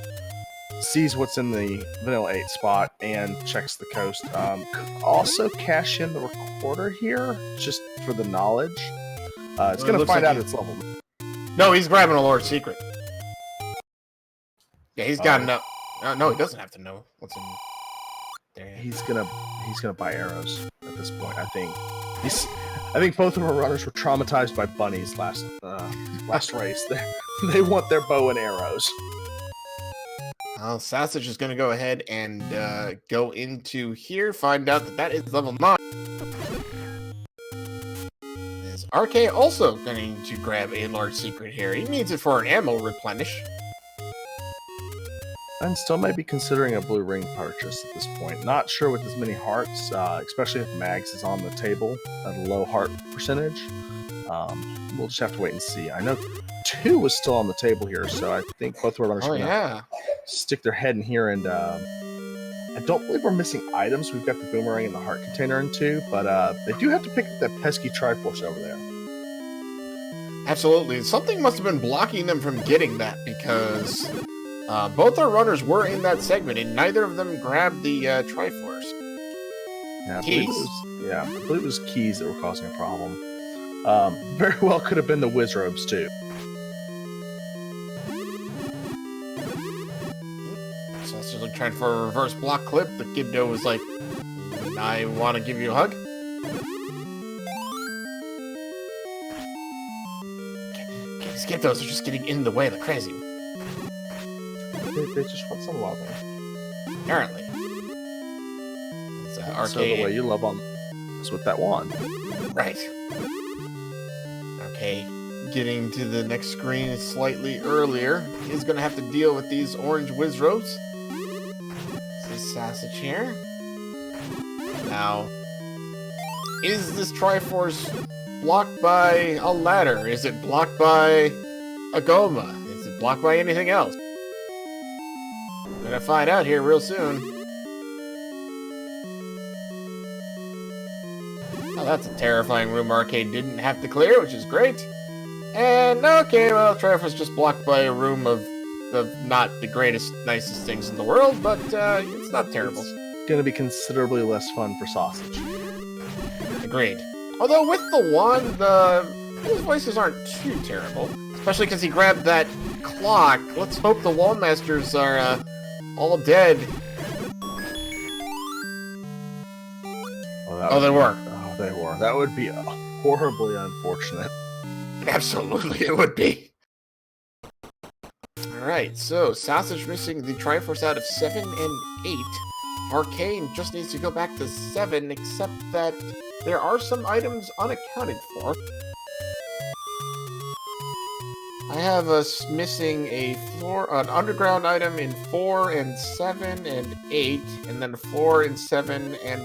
[SPEAKER 2] sees what's in the vanilla 8 spot, and checks the coast. Could also cash in the recorder here, just for the knowledge. It's gonna find out its level.
[SPEAKER 1] No, he's grabbing a Lord Secret. Yeah, he's got no. No, he doesn't have to know what's in there.
[SPEAKER 2] He's gonna buy arrows at this point. I think both of our runners were traumatized by bunnies last race. They want their bow and arrows.
[SPEAKER 1] Well, Sausage is going to go ahead and go into here, find out that is level 9. Is RK also going to grab a Large Secret here? He needs it for an ammo replenish.
[SPEAKER 2] And still might be considering a blue ring purchase at this point. Not sure with as many hearts, especially if Mags is on the table at a low heart percentage. We'll just have to wait and see. I know 2 was still on the table here, so I think both of our runners are going to stick their head in here. And I don't believe we're missing items. We've got the boomerang and the heart container in 2, but they do have to pick up that pesky Triforce over there.
[SPEAKER 1] Absolutely. Something must have been blocking them from getting that because both our runners were in that segment and neither of them grabbed the Triforce.
[SPEAKER 2] Yeah,
[SPEAKER 1] keys.
[SPEAKER 2] I believe it was keys that were causing a problem. Very well could have been the whiz robes too.
[SPEAKER 1] So I was trying for a reverse block clip. The Gibdo was like, I want to give you a hug. These Gibdos are just getting in the way like crazy.
[SPEAKER 2] They just want some loving.
[SPEAKER 1] Apparently. It's Arcade.
[SPEAKER 2] So the way you love on is with that wand.
[SPEAKER 1] Right. Okay, getting to the next screen slightly earlier. He's going to have to deal with these orange whiz robes. This is Sausage here. Now, is this Triforce blocked by a ladder? Is it blocked by a Goma? Is it blocked by anything else? We're going to find out here real soon. Oh, that's a terrifying room Arcade didn't have to clear, which is great. And, okay, well, Triforce just blocked by a room of not the greatest, nicest things in the world, but it's not terrible.
[SPEAKER 2] It's going to be considerably less fun for Sausage.
[SPEAKER 1] Agreed. Although, with the wand, his voices aren't too terrible. Especially because he grabbed that clock. Let's hope the Wallmasters are all dead.
[SPEAKER 2] Oh,
[SPEAKER 1] they were.
[SPEAKER 2] They were. That would be horribly unfortunate.
[SPEAKER 1] Absolutely, it would be. Alright, so Sausage missing the Triforce out of 7 and 8. Arcane just needs to go back to 7, except that there are some items unaccounted for. I have us missing an underground item in 4 and 7 and 8, and then 4 and 7 and...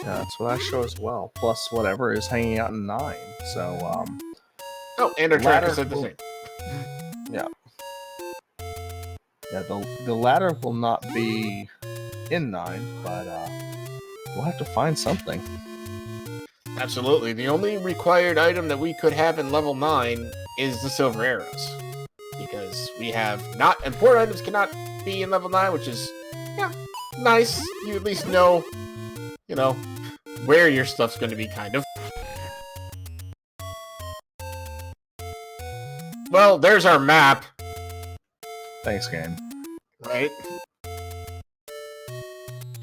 [SPEAKER 2] Yeah, that's what I show as well. Plus whatever is hanging out in 9. So,
[SPEAKER 1] Oh, and our tracker said the same.
[SPEAKER 2] Yeah. Yeah, the ladder will not be in 9, but we'll have to find something.
[SPEAKER 1] Absolutely. The only required item that we could have in level 9 is the silver arrows. Because we have not... Important items cannot be in level 9, which is, yeah, nice. You at least know, you know, where your stuff's going to be, kind of. Well, there's our map.
[SPEAKER 2] Thanks, game.
[SPEAKER 1] Right?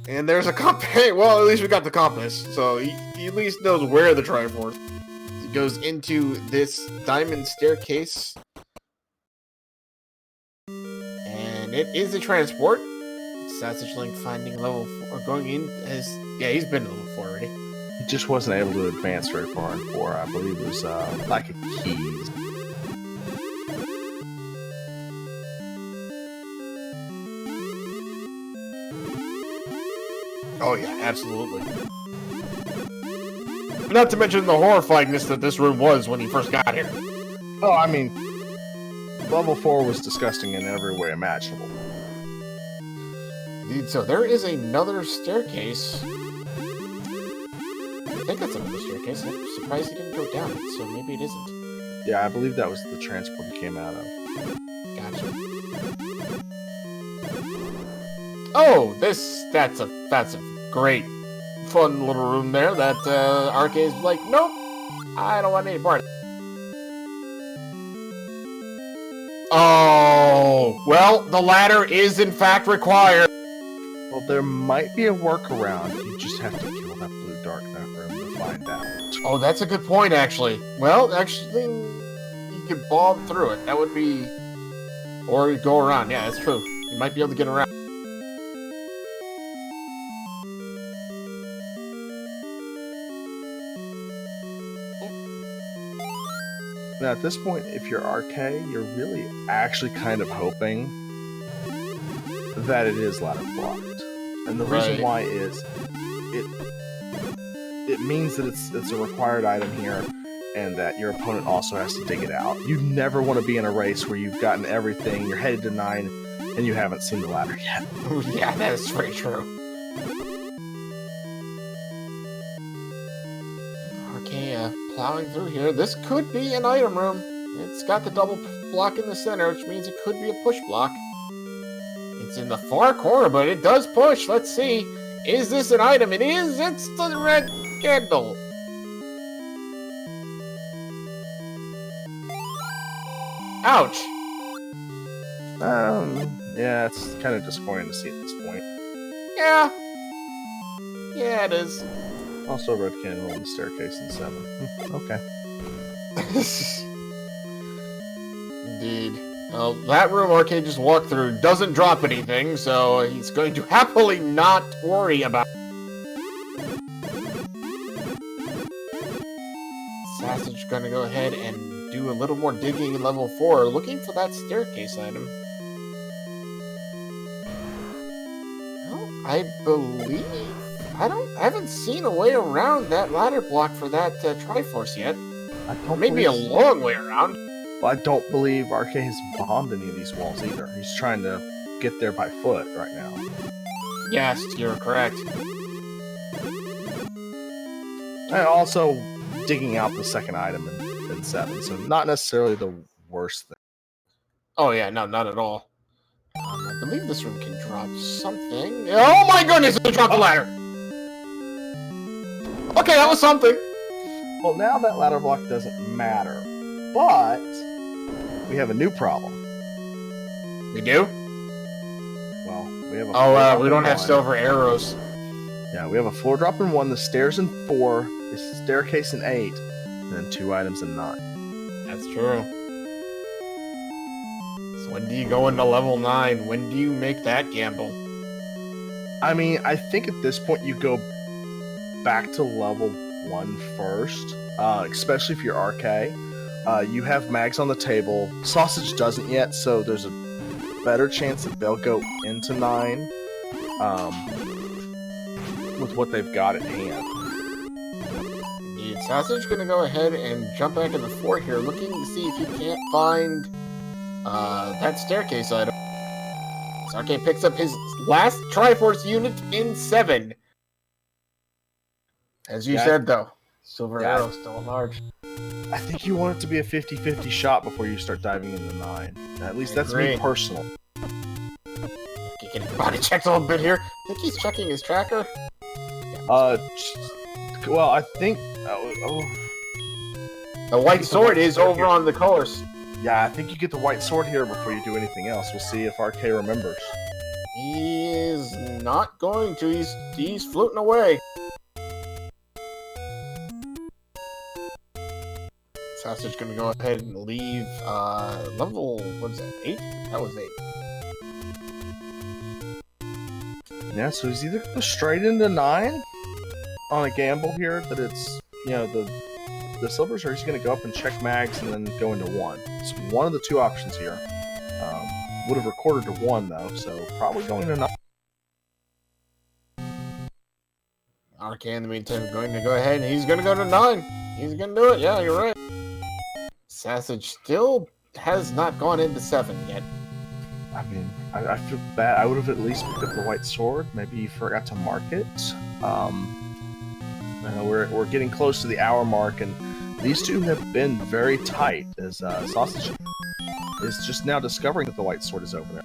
[SPEAKER 1] And there's a compass. Well, at least we got the compass, so he at least knows where the Triforce. It goes into this diamond staircase, and it is a transport. Sassagelink finding level 4, going in as he's been to level 4 already.
[SPEAKER 2] He just wasn't able to advance very far in 4. I believe it was lack of keys.
[SPEAKER 1] Oh yeah, absolutely. Not to mention the horrifyingness that this room was when he first got here.
[SPEAKER 2] Oh, I mean, level 4 was disgusting in every way imaginable.
[SPEAKER 1] Indeed, so there is another staircase. I think that's another staircase. I'm surprised he didn't go down it, so maybe it isn't.
[SPEAKER 2] Yeah, I believe that was the transport he came out of.
[SPEAKER 1] Gotcha. Oh, that's a great, fun little room there that Arcade's like, nope, I don't want any part of it. Oh, well, the ladder is in fact required.
[SPEAKER 2] Well, there might be a workaround. You just have to kill that blue dark nut room to find out.
[SPEAKER 1] Oh, that's a good point, actually. Well, actually, you could bob through it. That would be... Or you go around. Yeah, that's true. You might be able to get around.
[SPEAKER 2] Now, at this point, if you're RK, you're really actually kind of hoping that it is ladder blocked. And the reason why is it means that it's a required item here and that your opponent also has to dig it out. You never want to be in a race where you've gotten everything, you're headed to 9, and you haven't seen the ladder yet.
[SPEAKER 1] Yeah, that is very true. Okay, plowing through here. This could be an item room. It's got the double block in the center, which means it could be a push block. It's in the far corner, but it does push. Let's see. Is this an item? It is. It's the red candle. Ouch.
[SPEAKER 2] Yeah, it's kind of disappointing to see at this point.
[SPEAKER 1] Yeah. Yeah, it is.
[SPEAKER 2] Also, a red candle on the staircase in 7. Okay.
[SPEAKER 1] Indeed. Well, that room Arcade just walked through doesn't drop anything, so he's going to happily not worry about it. Sassage gonna go ahead and do a little more digging in level 4, looking for that staircase item. Well, I believe... I haven't seen a way around that ladder block for that Triforce yet. Maybe a long way around.
[SPEAKER 2] Well, I don't believe RK has bombed any of these walls either. He's trying to get there by foot right now.
[SPEAKER 1] Yes, you're correct.
[SPEAKER 2] And also digging out the second item in 7, so not necessarily the worst thing.
[SPEAKER 1] Oh yeah, no, not at all. I believe this room can drop something. Oh my goodness, it dropped the ladder! Okay, that was something.
[SPEAKER 2] Well, now that ladder block doesn't matter, but we have a new problem.
[SPEAKER 1] We do?
[SPEAKER 2] Well, we have a
[SPEAKER 1] we don't have silver arrows.
[SPEAKER 2] Yeah, we have a 4 drop in 1. The stairs in 4 a staircase in 8, and then 2 items in 9.
[SPEAKER 1] That's true. So when do you go into level 9? When do you make that gamble?
[SPEAKER 2] I mean, I think at this point you go back to level 1 first, especially if you're RK. You have mags on the table. Sausage doesn't yet, so there's a better chance that they'll go into 9 with what they've got at hand.
[SPEAKER 1] Indeed. Sausage gonna go ahead and jump back into 4 here, looking to see if he can't find that staircase item. So RK picks up his last Triforce unit in 7. As you said, though, Silver Arrow still large.
[SPEAKER 2] I think you want it to be a 50-50 shot before you start diving into 9. At least that's me personal.
[SPEAKER 1] He can body check a little bit here. I think he's checking his tracker.
[SPEAKER 2] Well, I think...
[SPEAKER 1] The white sword is over
[SPEAKER 2] here
[SPEAKER 1] on the course.
[SPEAKER 2] Yeah, I think you get the white sword here before you do anything else. We'll see if RK remembers.
[SPEAKER 1] He is not going to. He's floating away. Sausage gonna go ahead and leave level, what is that, 8? That was 8.
[SPEAKER 2] Yeah, so he's either going straight into 9 on a gamble here that it's, you know, the silvers, or he's going to go up and check mags and then go into 1. It's one of the 2 options here. Would have recorded to 1 though, so probably going to 9.
[SPEAKER 1] RK in the meantime going to go ahead and he's going to go to 9. He's going to do it, yeah, you're right. Sausage still has not gone into 7 yet.
[SPEAKER 2] I mean, I feel bad. I would have at least picked up the white sword. Maybe you forgot to mark it. We're getting close to the hour mark, and these two have been very tight, as Sausage is just now discovering that the white sword is over there.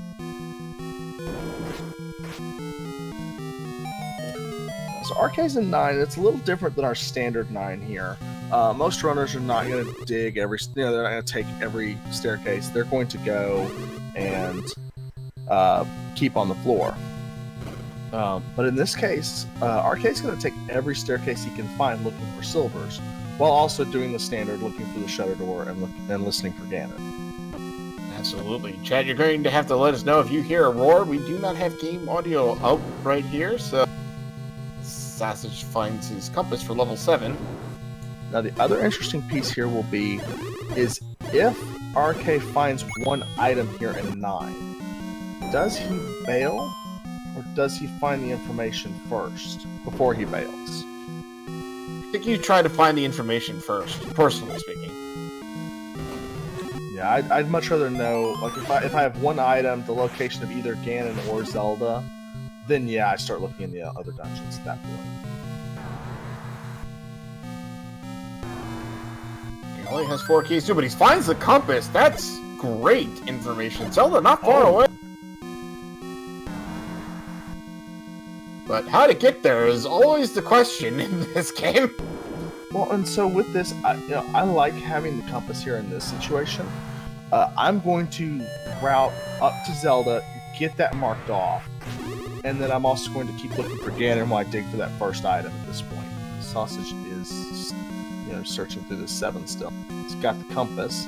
[SPEAKER 2] So RK's in 9. It's a little different than our standard 9 here. Most runners are not going to dig every, they're not going to take every staircase. They're going to go and keep on the floor. But in this case, RK's going to take every staircase he can find looking for silvers, while also doing the standard looking for the shutter door and listening for Ganon.
[SPEAKER 1] Absolutely. Chad, you're going to have to let us know if you hear a roar. We do not have game audio out right here, so Sausage finds his compass for level 7.
[SPEAKER 2] Now the other interesting piece here will be, is if RK finds one item here in 9, does he bail, or does he find the information first, before he bails?
[SPEAKER 1] I think you try to find the information first, personally speaking.
[SPEAKER 2] Yeah, I'd much rather know, like, if I have one item, the location of either Ganon or Zelda, then yeah, I start looking in the other dungeons at that point.
[SPEAKER 1] He only has 4 keys too, but he finds the compass. That's great information. Zelda not far away. But how to get there is always the question in this game.
[SPEAKER 2] Well, and so with this, I like having the compass here in this situation. I'm going to route up to Zelda, get that marked off, and then I'm also going to keep looking for Ganon while I dig for that first item at this point. Sausage is, searching through the 7 still. He's got the compass.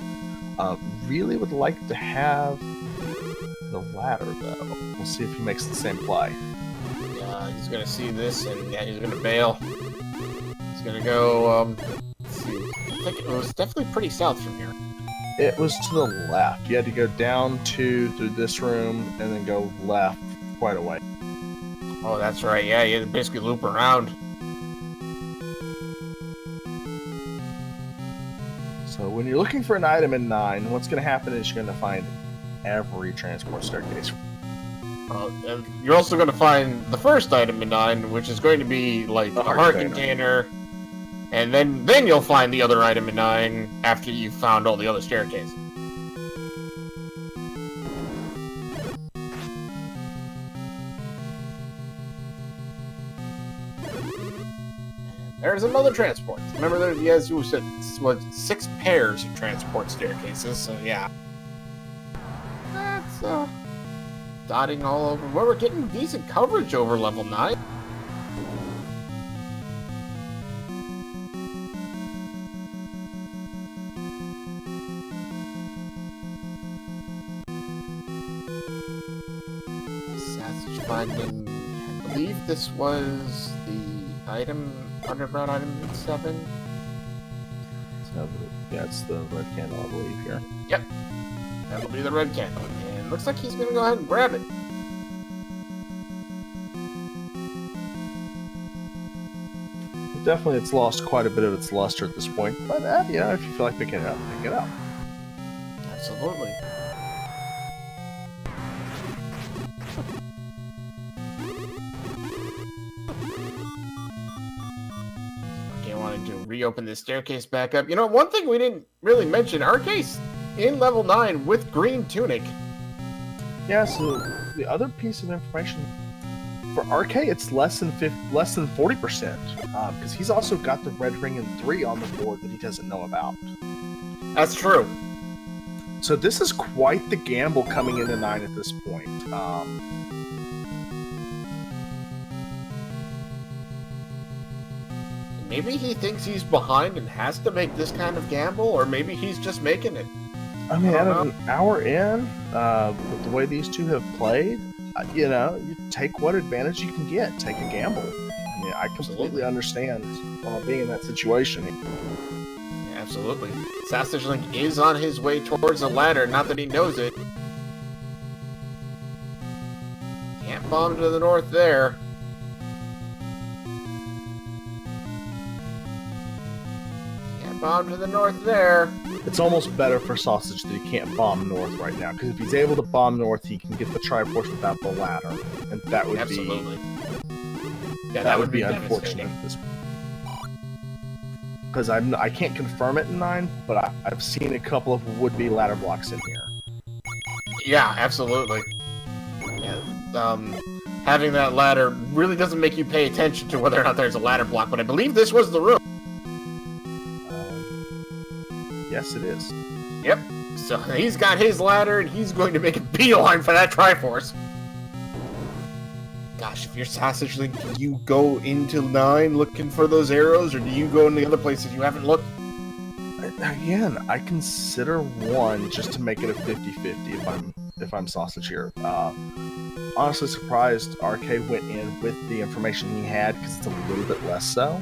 [SPEAKER 2] Really would like to have the ladder, though. We'll see if he makes the same play.
[SPEAKER 1] Yeah, he's gonna see this, and yeah, he's gonna bail. He's gonna go, let's see. I think it was definitely pretty south from here.
[SPEAKER 2] It was to the left. You had to go down 2 through this room, and then go left quite a way.
[SPEAKER 1] Oh, that's right. Yeah, you had to basically loop around.
[SPEAKER 2] So when you're looking for an item in 9, what's going to happen is you're going to find every transport staircase.
[SPEAKER 1] And you're also going to find the first item in 9, which is going to be like a heart container. And then you'll find the other item in 9 after you've found all the other staircases. There's another transport. Remember, as you said, 6 pairs of transport staircases, so yeah. That's, dotting all over. Well, we're getting decent coverage over level 9. finding... I believe this was the item, underground item in 7.
[SPEAKER 2] So, yeah, it's the red candle, I believe, here.
[SPEAKER 1] Yep. That'll be the red candle. And looks like he's gonna go ahead and grab it.
[SPEAKER 2] Definitely, it's lost quite a bit of its luster at this point. But, you know, if you feel like picking it up, pick it up.
[SPEAKER 1] Absolutely. Okay, I wanted to reopen this staircase back up. You know, one thing we didn't really mention, Arcade's in level 9 with green tunic.
[SPEAKER 2] Yeah, so the other piece of information for RK, it's less than 40%, because he's also got the red ring in 3 on the board that he doesn't know about.
[SPEAKER 1] That's true.
[SPEAKER 2] So this is quite the gamble coming into 9 at this point.
[SPEAKER 1] Maybe he thinks he's behind and has to make this kind of gamble, or maybe he's just making it.
[SPEAKER 2] I mean, out of an hour in, with the way these two have played, you know, you take what advantage you can get. Take a gamble. I mean, I completely understand being in that situation.
[SPEAKER 1] Yeah, absolutely. Sassagelink is on his way towards the ladder, not that he knows it. Can't bomb to the north there. Can't bomb to the north there.
[SPEAKER 2] It's almost better for Sausage that he can't bomb north right now, because if he's able to bomb north, he can get the Triforce without the ladder, and that would
[SPEAKER 1] Absolutely.
[SPEAKER 2] Yeah, that would be unfortunate at this point. Because I can't confirm it in 9, but I've seen a couple of would-be ladder blocks in here.
[SPEAKER 1] Yeah, absolutely. Yeah, having that ladder really doesn't make you pay attention to whether or not there's a ladder block, but I believe this was the room.
[SPEAKER 2] Yes, it is.
[SPEAKER 1] Yep. So he's got his ladder, and he's going to make a beeline for that Triforce. Gosh, if you're Sassagelink, do you go into 9 looking for those arrows, or do you go in the other places you haven't looked?
[SPEAKER 2] Again, I consider 1 just to make it a 50-50 if I'm Sausage here. Honestly surprised RK went in with the information he had, because it's a little bit less so.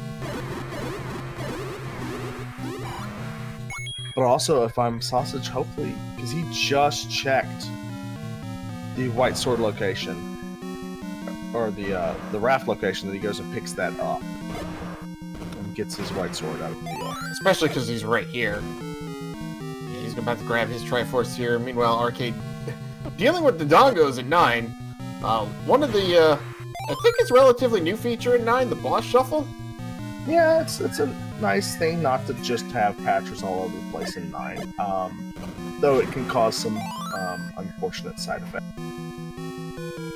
[SPEAKER 2] But also, if I'm Sausage, hopefully, because he just checked the white sword location, or the raft location, that he goes and picks that up and gets his white sword out of the deal.
[SPEAKER 1] Especially because he's right here. Yeah, he's about to grab his Triforce here. Meanwhile, Arcade dealing with the Dongos in 9. One of the, I think it's a relatively new feature in 9, the boss shuffle.
[SPEAKER 2] Yeah, it's a nice thing not to just have patchers all over the place in 9, though it can cause some unfortunate side effects.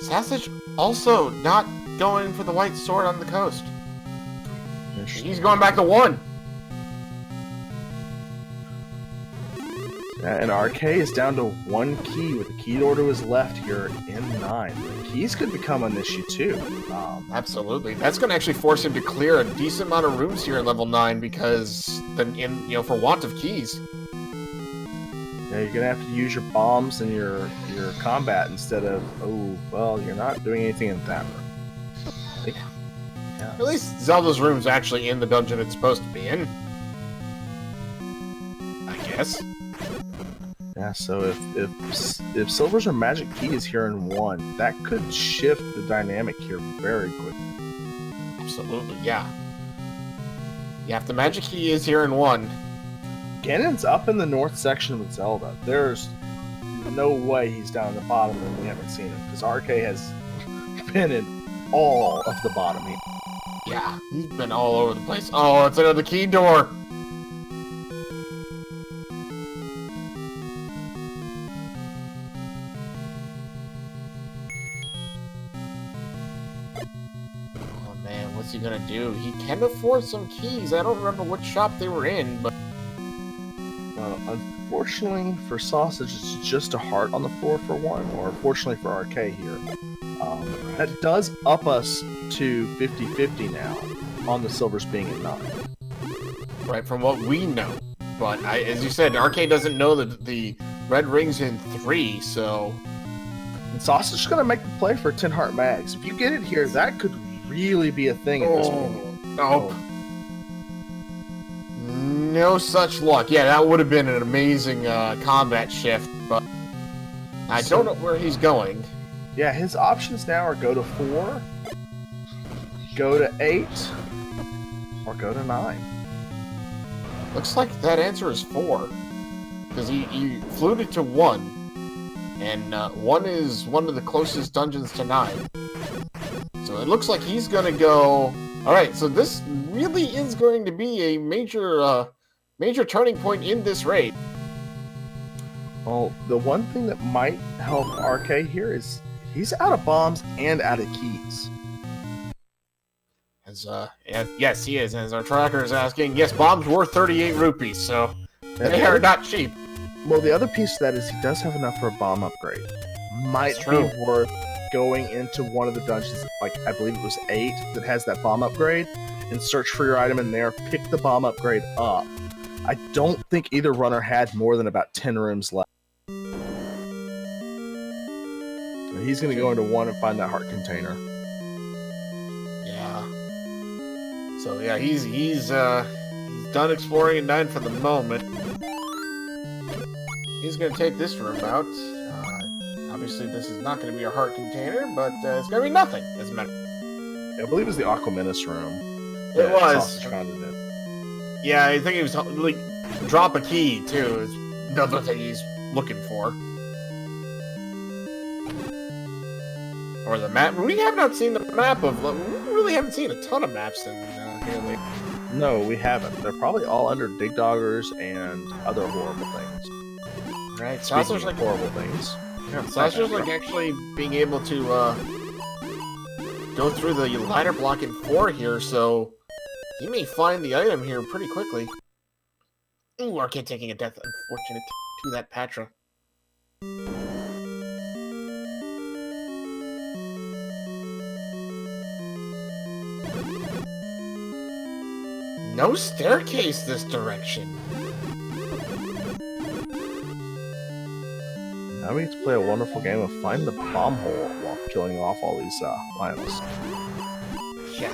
[SPEAKER 1] Sassage also not going for the white sword on the coast. He's going back to 1.
[SPEAKER 2] Yeah, and RK is down to 1 key with the key door to his left here in 9. The keys could become an issue too.
[SPEAKER 1] Absolutely, that's going to actually force him to clear a decent amount of rooms here in level 9 because for want of keys.
[SPEAKER 2] Yeah, you're gonna have to use your bombs and your combat instead of, oh well, you're not doing anything in that room. Yeah.
[SPEAKER 1] At least Zelda's room's actually in the dungeon it's supposed to be in, I guess.
[SPEAKER 2] Yeah, so if Silver's or Magic Key is here in 1, that could shift the dynamic here very quickly.
[SPEAKER 1] Absolutely, yeah. Yeah, if the Magic Key is here in 1...
[SPEAKER 2] Ganon's up in the north section with Zelda. There's no way he's down in the bottom and we haven't seen him, because RK has been in all of the bottom here.
[SPEAKER 1] Yeah, he's been all over the place. Oh, it's another key door! Oh man, what's he gonna do? He can afford some keys. I don't remember what shop they were in, but...
[SPEAKER 2] Unfortunately for Sausage, it's just a heart on the floor for 1, or fortunately for RK here. That does up us to 50-50 now on the Silvers being in 9.
[SPEAKER 1] Right, from what we know. But, as you said, RK doesn't know that the red ring's in 3, so...
[SPEAKER 2] And Sausage is going to make the play for 10 heart mags. If you get it here, that could really be a thing at this point.
[SPEAKER 1] Nope. No such luck. Yeah, that would have been an amazing combat shift, but I don't know where he's going.
[SPEAKER 2] Yeah, his options now are go to 4, go to 8, or go to 9.
[SPEAKER 1] Looks like that answer is 4. Because he fluted to 1. And 1 is one of the closest dungeons to 9. So it looks like he's going to go... Alright, so this really is going to be a major turning point in this raid.
[SPEAKER 2] Well, the one thing that might help RK here is he's out of bombs and out of keys.
[SPEAKER 1] Yes, he is. As our tracker is asking, yes, bombs were 38 rupees, so they are not cheap.
[SPEAKER 2] Well, the other piece of that is he does have enough for a bomb upgrade. Might be worth going into one of the dungeons, like I believe it was 8, that has that bomb upgrade, and search for your item in there, pick the bomb upgrade up. I don't think either runner had more than about 10 rooms left. He's going to go into 1 and find that heart container.
[SPEAKER 1] Yeah. So yeah, he's done exploring in 9 for the moment. He's going to take this room out. Obviously, this is not going to be a heart container, but it's going to be nothing, as a matter.
[SPEAKER 2] I believe it was the Aquaminus room.
[SPEAKER 1] It was.
[SPEAKER 2] Yeah,
[SPEAKER 1] I think he was like drop a key too. Is another thing he's looking for. Or the map. We have not seen the map of. We really haven't seen a ton of maps in here lately.
[SPEAKER 2] No, we haven't. They're probably all under Dig Doggers and other horrible things.
[SPEAKER 1] Right. Saucer's like
[SPEAKER 2] horrible things.
[SPEAKER 1] Yeah, Saucer's like actually being able to go through the ladder block in 4 here, so he may find the item here pretty quickly. Ooh, Arcade taking a death. Unfortunate to that Patra. No staircase this direction.
[SPEAKER 2] Now we get to play a wonderful game of find the bomb hole while killing off all these Lionels.
[SPEAKER 1] Yeah.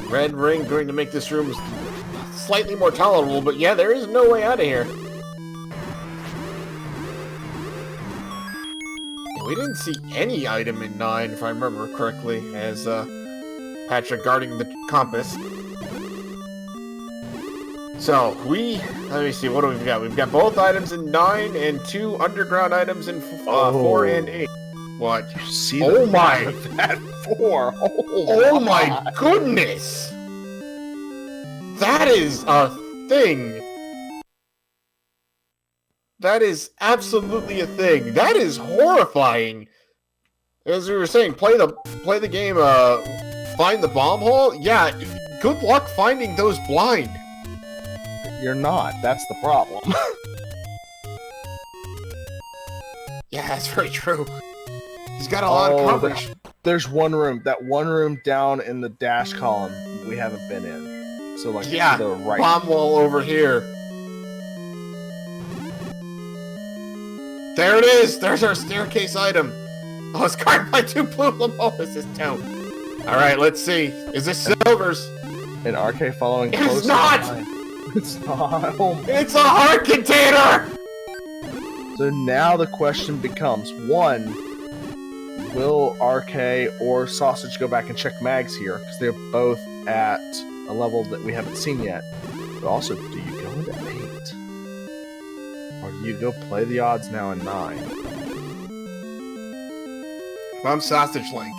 [SPEAKER 1] Red ring going to make this room slightly more tolerable, but yeah, there is no way out of here. We didn't see any item in 9, if I remember correctly, as Patrick guarding the compass. So, let me see, what do we got? We've got both items in 9 and 2 underground items in 4 and 8. What?
[SPEAKER 2] You see
[SPEAKER 1] that
[SPEAKER 2] 4!
[SPEAKER 1] Oh my goodness! That is a thing! That is absolutely a thing. That is horrifying! As we were saying, play the game, find the bomb hole? Yeah, good luck finding those blind.
[SPEAKER 2] You're not. That's the problem.
[SPEAKER 1] Yeah, that's very true. He's got a lot of coverage.
[SPEAKER 2] There's one room. That one room down in the dash column we haven't been in. So, like,
[SPEAKER 1] yeah,
[SPEAKER 2] to the right.
[SPEAKER 1] Bomb wall over here. There it is! There's our staircase item. Oh, it's guarded by 2 blue Lamolas too. Alright, let's see. Is this Silver's?
[SPEAKER 2] An RK following
[SPEAKER 1] close. It's not!
[SPEAKER 2] It's not. Oh,
[SPEAKER 1] it's a heart container!
[SPEAKER 2] So now the question becomes, 1, will RK or Sausage go back and check mags here? Because they're both at a level that we haven't seen yet. But also, do you go into 8? Or do you go play the odds now in 9?
[SPEAKER 1] Well, I'm Sausage Link.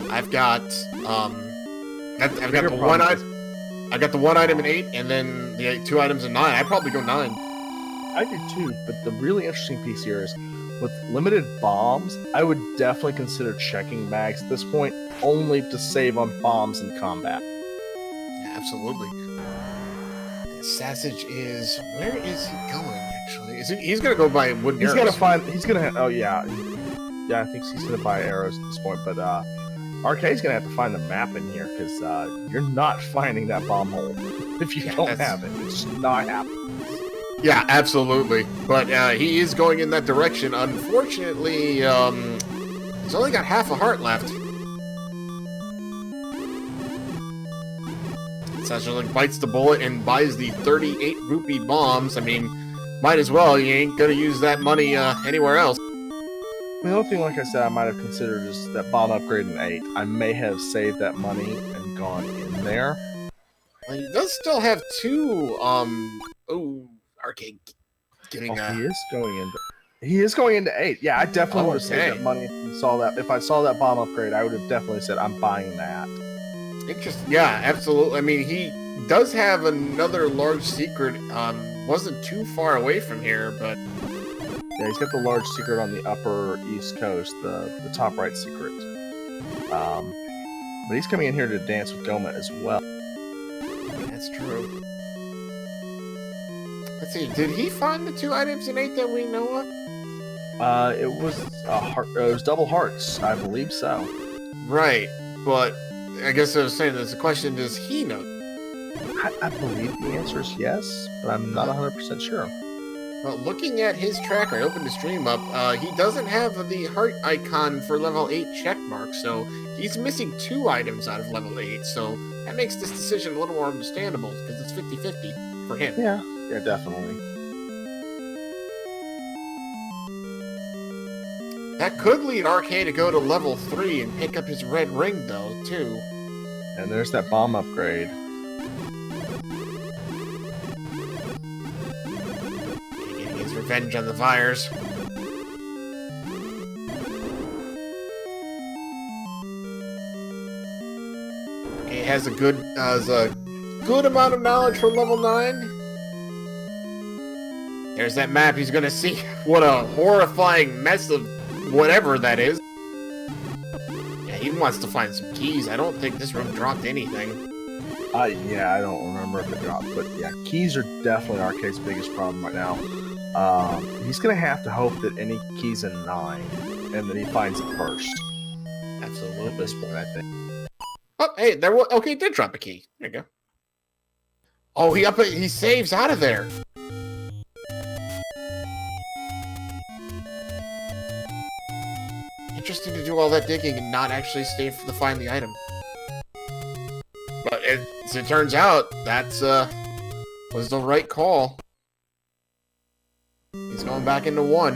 [SPEAKER 1] I've got I've got the one item. I got the 1 item in 8, and then the 2 items in 9. I'd probably go 9.
[SPEAKER 2] I do too, but the really interesting piece here is, with limited bombs, I would definitely consider checking mags at this point, only to save on bombs in combat.
[SPEAKER 1] Yeah, absolutely. Sausage is... Where is he going, actually? He's gonna go buy wooden arrows.
[SPEAKER 2] Oh, yeah. Yeah, I think he's gonna buy arrows at this point, but, RK's gonna have to find the map in here, because, you're not finding that bomb hole if you don't have it. It's just not happening.
[SPEAKER 1] Yeah, absolutely. But he is going in that direction. Unfortunately, he's only got half a heart left. Sassagelink bites the bullet and buys the 38 rupee bombs. I mean, might as well. You ain't gonna use that money anywhere else.
[SPEAKER 2] The only thing, like I said, I might have considered is that bomb upgrade in 8. I may have saved that money and gone in there.
[SPEAKER 1] Well, he does still have 2, arcade getting,
[SPEAKER 2] He is going into 8. Yeah, I definitely would have saved
[SPEAKER 1] Okay.
[SPEAKER 2] that money if I saw that bomb upgrade, I would have definitely said, I'm buying that.
[SPEAKER 1] Interesting. Yeah, absolutely. I mean, he does have another large secret. Wasn't too far away from here, but
[SPEAKER 2] Yeah, he's got the large secret on the upper east coast, the top right secret. But he's coming in here to dance with Goma as well.
[SPEAKER 1] that's true. Let's see. Did he find the 2 items in 8 that we know of?
[SPEAKER 2] It was it was double hearts, I believe so.
[SPEAKER 1] Right, but I guess I was saying there's a question: does he know?
[SPEAKER 2] I believe the answer is yes, but I'm not 100% sure.
[SPEAKER 1] Well, looking at his tracker, I opened the stream up. He doesn't have the heart icon for level 8 checkmark, so he's missing 2 items out of level 8. So that makes this decision a little more understandable because it's 50-50 for him.
[SPEAKER 2] Yeah, definitely.
[SPEAKER 1] That could lead Arcade to go to level 3 and pick up his red ring, though, too.
[SPEAKER 2] And there's that bomb upgrade.
[SPEAKER 1] Getting his revenge on the Vyres. Okay, has a good amount of knowledge for level 9. There's that map. He's gonna see what a horrifying mess of whatever that is. Yeah, he wants to find some keys. I don't think this room dropped anything.
[SPEAKER 2] Yeah, I don't remember if it dropped, but yeah, keys are definitely Arcade's biggest problem right now. He's gonna have to hope that any keys in 9, and that he finds it first.
[SPEAKER 1] Absolutely.
[SPEAKER 2] At this point, I think.
[SPEAKER 1] Oh, hey, there was okay. He did drop a key. There you go. Oh, he saves out of there. Interesting to do all that digging and not actually stay to find the item. But as it turns out, that's was the right call. He's going back into 1.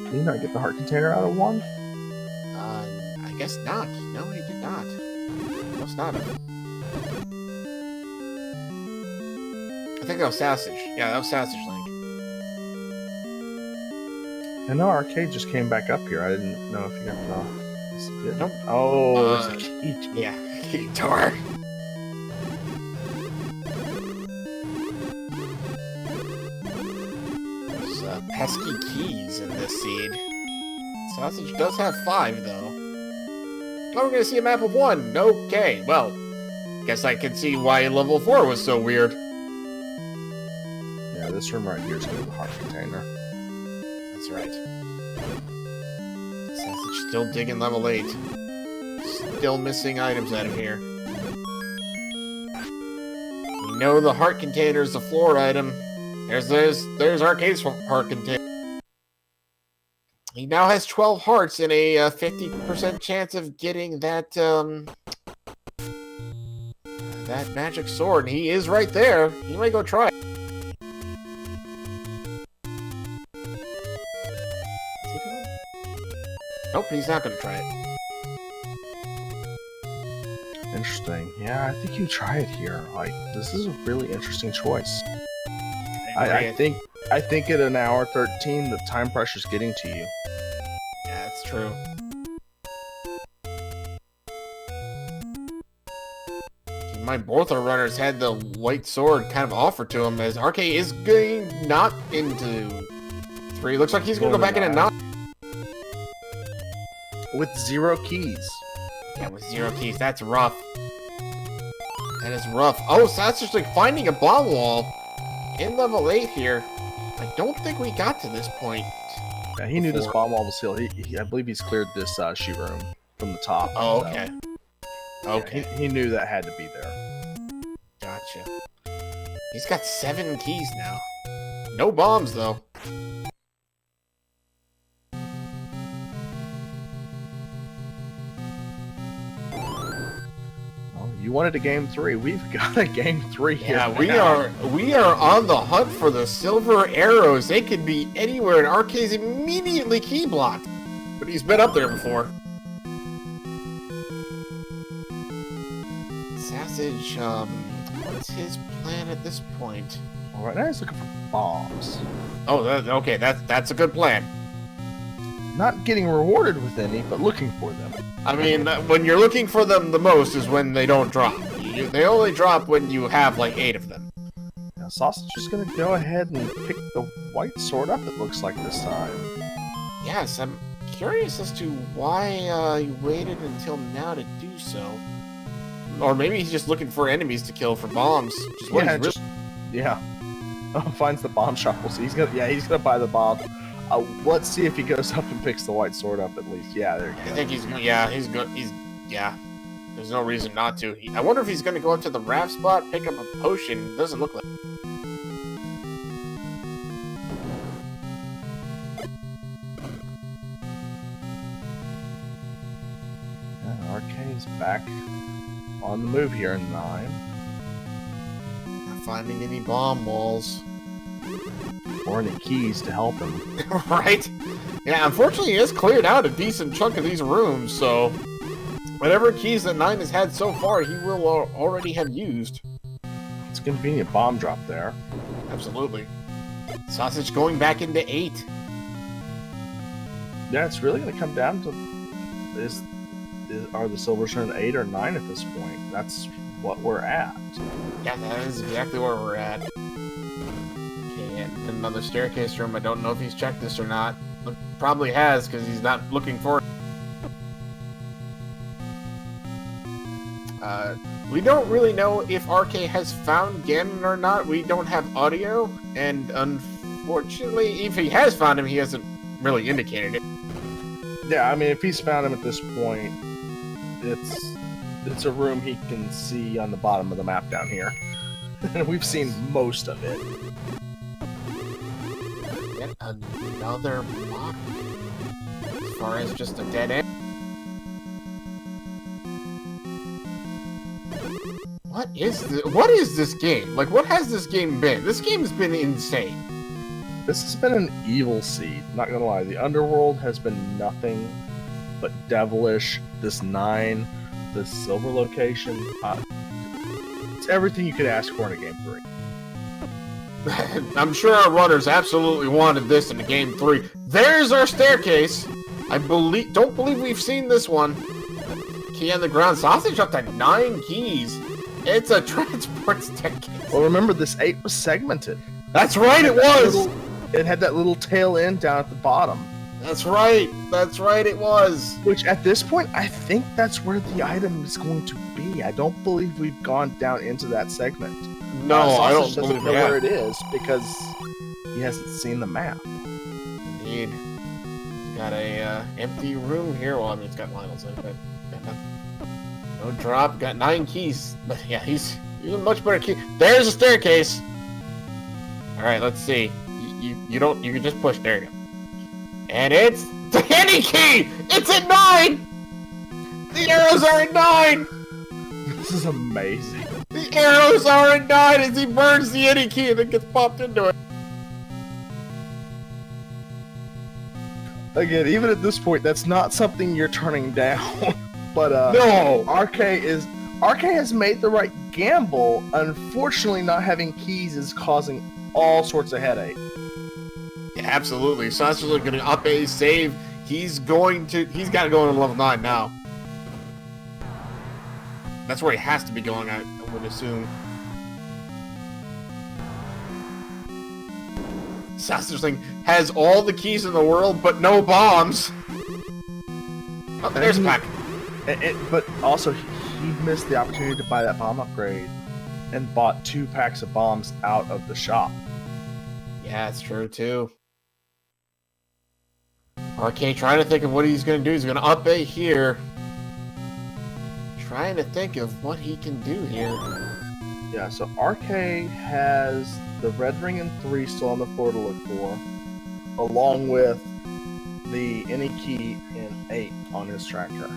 [SPEAKER 2] Did he not get the heart container out of 1?
[SPEAKER 1] I guess not. No, he did not. Must not have. I think that was Sassage. Yeah, that was Sassagelink.
[SPEAKER 2] I know Arcade just came back up here. I didn't know if you got the... Yes, he did.
[SPEAKER 1] Nope.
[SPEAKER 2] Oh, there's a key.
[SPEAKER 1] Yeah, key door. There's pesky keys in this seed. Sausage does have 5, though. Oh, we're gonna see a map of 1. Okay, well, guess I can see why level 4 was so weird.
[SPEAKER 2] Yeah, this room right here is going to be the heart container.
[SPEAKER 1] That's right. Sausage still digging level 8. Still missing items out of here. We know the heart container is the floor item. There's Arcade's heart container. He now has 12 hearts and a 50% chance of getting that that magic sword. And he is right there. He might go try it. Nope, he's not gonna try it.
[SPEAKER 2] Interesting. Yeah, I think you try it here. Like, this is a really interesting choice. I think at an hour 13, the time pressure's getting to you.
[SPEAKER 1] Yeah, that's true. Keep in mind, both our runners had the white sword kind of offered to him, as RK is going not into 3. Looks like he's gonna go back into 9.
[SPEAKER 2] With 0 keys.
[SPEAKER 1] Yeah, with 0 keys, that's rough. That is rough. Oh, so that's just like finding a bomb wall in level 8 here. I don't think we got to this point.
[SPEAKER 2] Yeah, he knew this bomb wall was sealed. I believe he's cleared this shoot room from the top.
[SPEAKER 1] Oh,
[SPEAKER 2] so.
[SPEAKER 1] okay. Okay.
[SPEAKER 2] Yeah, he knew that had to be there.
[SPEAKER 1] Gotcha. He's got 7 keys now. No bombs, though.
[SPEAKER 2] Well, you wanted a game 3. We've got a game 3 here.
[SPEAKER 1] Yeah, we are on the hunt for the silver arrows. They could be anywhere, and RK's immediately key blocked. But he's been up there before. Sassage, what's his plan at this point?
[SPEAKER 2] Well, right now he's looking for bombs.
[SPEAKER 1] Oh, okay, that's a good plan.
[SPEAKER 2] Not getting rewarded with any, but looking for them.
[SPEAKER 1] I mean, when you're looking for them the most is when they don't drop. They only drop when you have like 8 of them.
[SPEAKER 2] Now, Sausage is going to go ahead and pick the white sword up, it looks like this time.
[SPEAKER 1] Yes, I'm curious as to why he waited until now to do so. Or maybe he's just looking for enemies to kill for bombs.
[SPEAKER 2] Yeah. Oh, finds the bomb shop. We'll see. He's gonna buy the bomb. Let's see if he goes up and picks the white sword up at least. Yeah, there you go.
[SPEAKER 1] I think he's good. There's no reason not to. I wonder if he's gonna go up to the raft spot, pick up a potion. Doesn't look like.
[SPEAKER 2] RK is back on the move here in 9.
[SPEAKER 1] Not finding any bomb walls.
[SPEAKER 2] Or any keys to help him.
[SPEAKER 1] Right? Yeah, unfortunately he has cleared out a decent chunk of these rooms, so whatever keys that 9 has had so far, he will already have used.
[SPEAKER 2] It's a convenient bomb drop there.
[SPEAKER 1] Absolutely. Sausage going back into 8.
[SPEAKER 2] Yeah, it's really going to come down to are the silvers turn 8 or 9 at this point? That's what we're at.
[SPEAKER 1] Yeah, that is exactly where we're at. Okay, and another staircase room. I don't know if he's checked this or not. Probably has, because he's not looking for it. We don't really know if RK has found Ganon or not. We don't have audio, and unfortunately, if he has found him, he hasn't really indicated it.
[SPEAKER 2] Yeah, I mean, if he's found him at this point, it's a room he can see on the bottom of the map down here. And we've seen most of it.
[SPEAKER 1] Yet another block. As far as just a dead end. What is this game? Like, what has this game been? This game has been insane.
[SPEAKER 2] This has been an evil seed, not gonna lie. The underworld has been nothing but devilish. This 9, this silver location, it's everything you could ask for in a game 3.
[SPEAKER 1] I'm sure our runners absolutely wanted this in a game 3. There's our staircase. Don't believe we've seen this one. Key on the ground. Sausage up to 9 keys. It's a transport staircase.
[SPEAKER 2] Well, remember, this 8 was segmented.
[SPEAKER 1] That's right, it was.
[SPEAKER 2] It had that little tail end down at the bottom.
[SPEAKER 1] That's right, it was.
[SPEAKER 2] Which, at this point, I think that's where the item is going to be. I don't believe we've gone down into that segment.
[SPEAKER 1] No, I don't
[SPEAKER 2] doesn't
[SPEAKER 1] believe
[SPEAKER 2] know
[SPEAKER 1] that.
[SPEAKER 2] where it is because he hasn't seen the map.
[SPEAKER 1] Indeed. He's got a empty room here. Well, I mean, it's got Lionel's in it, but no drop. Got 9 keys. But yeah, he's a much better key. There's a staircase. All right, let's see. You can just push. There you go. And it's the any key. It's at 9. The arrows are at 9.
[SPEAKER 2] This is amazing.
[SPEAKER 1] The arrows are at 9 as he burns the any key and then gets popped into it.
[SPEAKER 2] Again, even at this point, that's not something you're turning down. But
[SPEAKER 1] no,
[SPEAKER 2] RK has made the right gamble. Unfortunately, not having keys is causing all sorts of headache.
[SPEAKER 1] Yeah, absolutely. Sasage's going to up a save. He's got to go into level 9 now. That's where he has to be going, I would assume. Sassageling has all the keys in the world, but no bombs. Oh, there's a pack.
[SPEAKER 2] But also, he missed the opportunity to buy that bomb upgrade and bought 2 packs of bombs out of the shop.
[SPEAKER 1] Yeah, it's true, too. RK trying to think of what he's going to do. He's going to up A here. trying to think of what he can do here.
[SPEAKER 2] Yeah, so RK has the red ring and 3 still on the floor to look for, along with the any key in 8 on his tracker.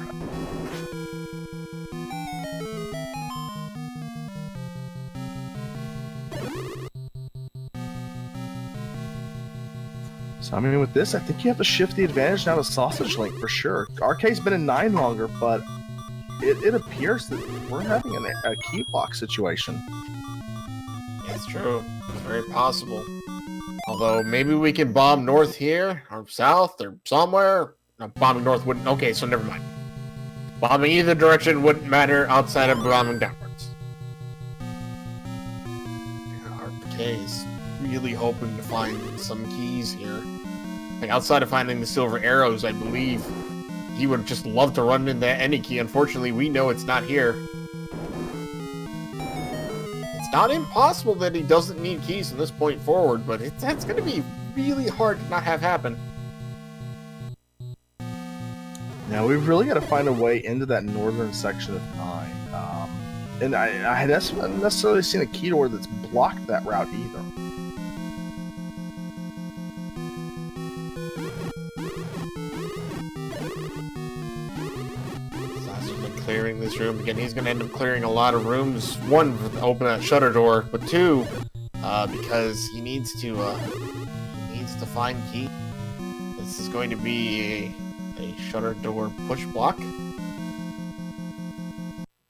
[SPEAKER 2] So, I mean, with this, I think you have to shift the advantage now to Sausage Link for sure. RK's been in 9 longer, but it appears that we're having a key block situation.
[SPEAKER 1] It's true. It's very possible. Although, maybe we can bomb north here, or south, or somewhere. No, bombing north wouldn't... Okay, so never mind. Bombing either direction wouldn't matter outside of bombing downwards. RK is really hoping to find some keys here. Like, outside of finding the silver arrows, I believe he would just love to run into any key. Unfortunately, we know it's not here. It's not impossible that he doesn't need keys from this point forward, but that's going to be really hard to not have happen.
[SPEAKER 2] Now, we've really got to find a way into that northern section of 9. And I haven't necessarily seen a key door that's blocked that route either.
[SPEAKER 1] Clearing this room again. He's going to end up clearing a lot of rooms. 1, to open that shutter door, but 2, because he needs to find key. This is going to be a shutter door push block.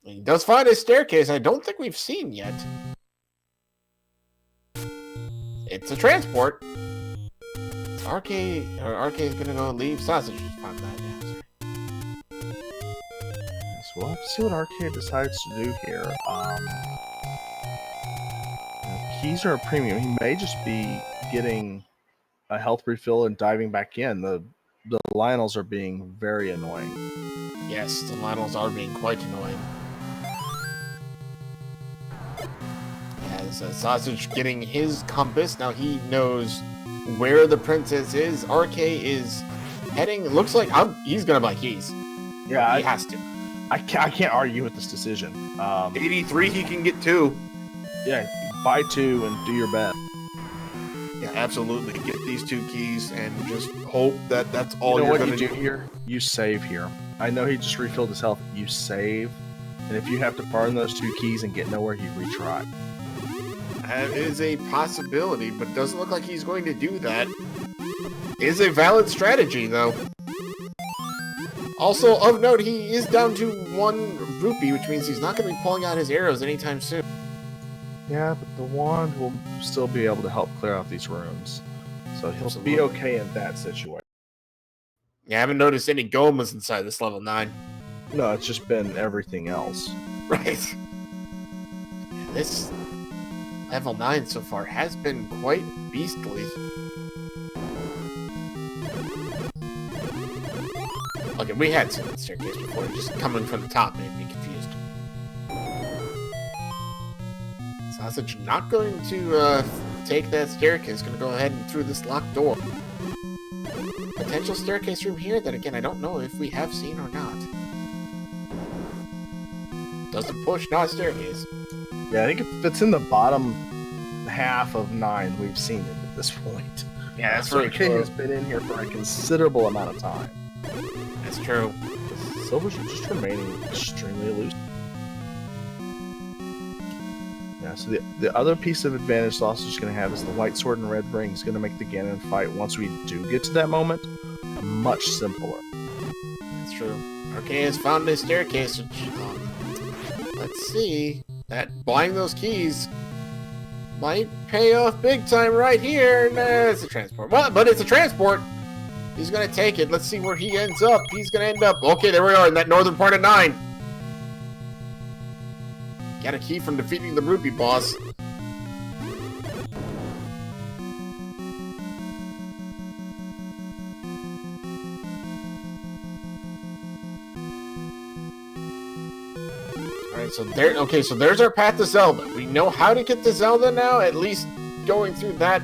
[SPEAKER 1] He does find a staircase I don't think we've seen yet. It's a transport. RK is going to go leave Sausage. Find that.
[SPEAKER 2] So we'll have to see what Arcade decides to do here. Keys are a premium. He may just be getting a health refill and diving back in. The Lionels are being very annoying.
[SPEAKER 1] Yes, the Lionels are being quite annoying. As Sausage getting his compass, now he knows where the princess is. RK is heading. It looks like he's gonna buy keys.
[SPEAKER 2] Yeah,
[SPEAKER 1] he has to.
[SPEAKER 2] I can't argue with this decision.
[SPEAKER 1] 83, he can get 2.
[SPEAKER 2] Yeah, buy 2 and do your best.
[SPEAKER 1] Yeah, absolutely. Get these 2 keys and just hope that that's all
[SPEAKER 2] you're
[SPEAKER 1] going to
[SPEAKER 2] do here. You save here. I know he just refilled his health. You save, and if you have to burn those 2 keys and get nowhere, you retry.
[SPEAKER 1] That is a possibility, but doesn't look like he's going to do that. Is a valid strategy, though. Also, of note, he is down to 1 rupee, which means he's not going to be pulling out his arrows anytime soon.
[SPEAKER 2] Yeah, but the wand will still be able to help clear out these rooms. So he'll
[SPEAKER 1] Absolutely.
[SPEAKER 2] be okay in that situation.
[SPEAKER 1] Yeah, I haven't noticed any golems inside this level 9.
[SPEAKER 2] No, it's just been everything else.
[SPEAKER 1] Right. Yeah, this level 9 so far has been quite beastly. Okay, we had seen that staircase before, just coming from the top made me confused. Sausage not going to take that staircase, going to go ahead and through this locked door. Potential staircase room here that, again, I don't know if we have seen or not. Doesn't push, not a staircase.
[SPEAKER 2] Yeah, I think if it's in the bottom half of 9, we've seen it at this point.
[SPEAKER 1] Yeah, that's
[SPEAKER 2] very
[SPEAKER 1] right.
[SPEAKER 2] true. Has been in here for a considerable amount of time.
[SPEAKER 1] That's true.
[SPEAKER 2] Silvers are just remaining extremely elusive. Yeah, so the other piece of advantage Sausage is going to have is the white sword and red ring is going to make the Ganon fight, once we do get to that moment, much simpler.
[SPEAKER 1] That's true. Okay, has found a staircase, which, let's see, that buying those keys might pay off big time right here. Nah, it's a transport. Well, but it's a transport. He's going to take it. Let's see where he ends up. He's going to end up... Okay, there we are in that northern part of 9. Got a key from defeating the rupee boss. Alright, so there... Okay, so there's our path to Zelda. We know how to get to Zelda now, at least going through that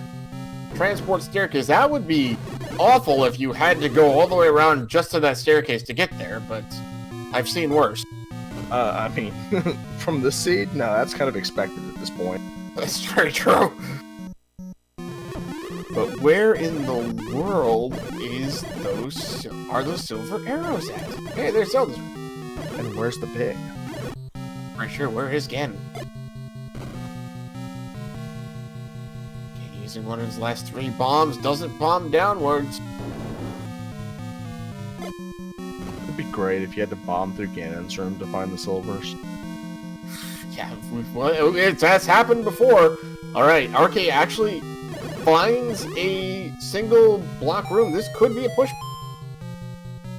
[SPEAKER 1] transport staircase. That would be awful if you had to go all the way around just to that staircase to get there, but I've seen worse.
[SPEAKER 2] I mean, from the seed, no, that's kind of expected at this point.
[SPEAKER 1] That's very true. But where in the world are those silver arrows at? Hey, there's Zelda's.
[SPEAKER 2] And where's the pig?
[SPEAKER 1] Pretty sure, where is Ganon? Okay, using one of his last 3 bombs doesn't bomb downwards.
[SPEAKER 2] It'd be great if you had to bomb through Ganon's room to find the silvers.
[SPEAKER 1] Yeah, that's happened before. Alright, RK actually finds a single block room. This could be a push.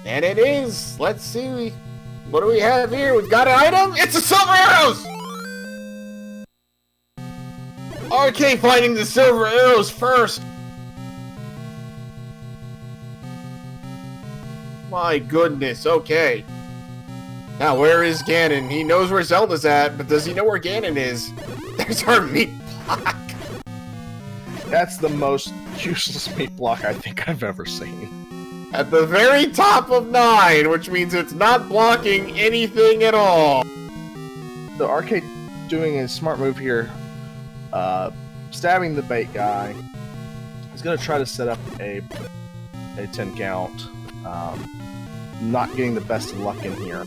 [SPEAKER 1] And it is. Let's see. What do we have here? We've got an item. It's the silver arrows! RK finding the silver arrows first. My goodness, okay. Now, where is Ganon? He knows where Zelda's at, but does he know where Ganon is? There's our meat block.
[SPEAKER 2] That's the most useless meat block I think I've ever seen.
[SPEAKER 1] At the very top of 9, which means it's not blocking anything at all.
[SPEAKER 2] The arcade doing a smart move here, stabbing the bait guy. He's gonna try to set up a 10 count. Not getting the best of luck in here.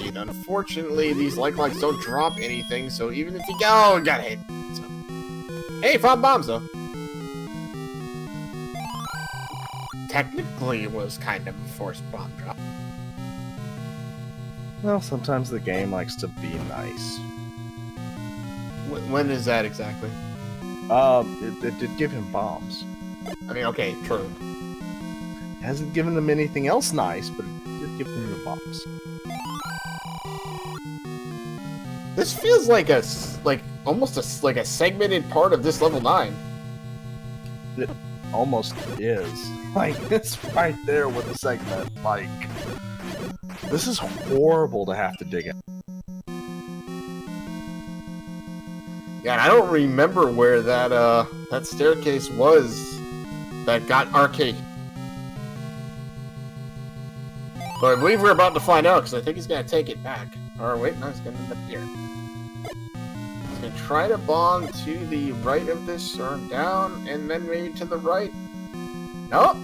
[SPEAKER 1] And unfortunately, these like-likes don't drop anything, so even if you go, got hit. So. Hey, 5 bombs though. Technically, it was kind of a forced bomb drop.
[SPEAKER 2] Well, sometimes the game likes to be nice.
[SPEAKER 1] When is that exactly?
[SPEAKER 2] It did give him bombs.
[SPEAKER 1] I mean, okay, true.
[SPEAKER 2] It hasn't given them anything else nice, but it did give them the bombs.
[SPEAKER 1] This feels like almost a segmented part of this level 9.
[SPEAKER 2] It almost is. Like, it's right there with the segment. Like, this is horrible to have to dig in.
[SPEAKER 1] Yeah, and I don't remember where that staircase was that got RK. But I believe we're about to find out, because I think he's going to take it back. Or wait, no, he's going to end up here. He's going to try to bomb to the right of this, or down, and then maybe to the right. Nope.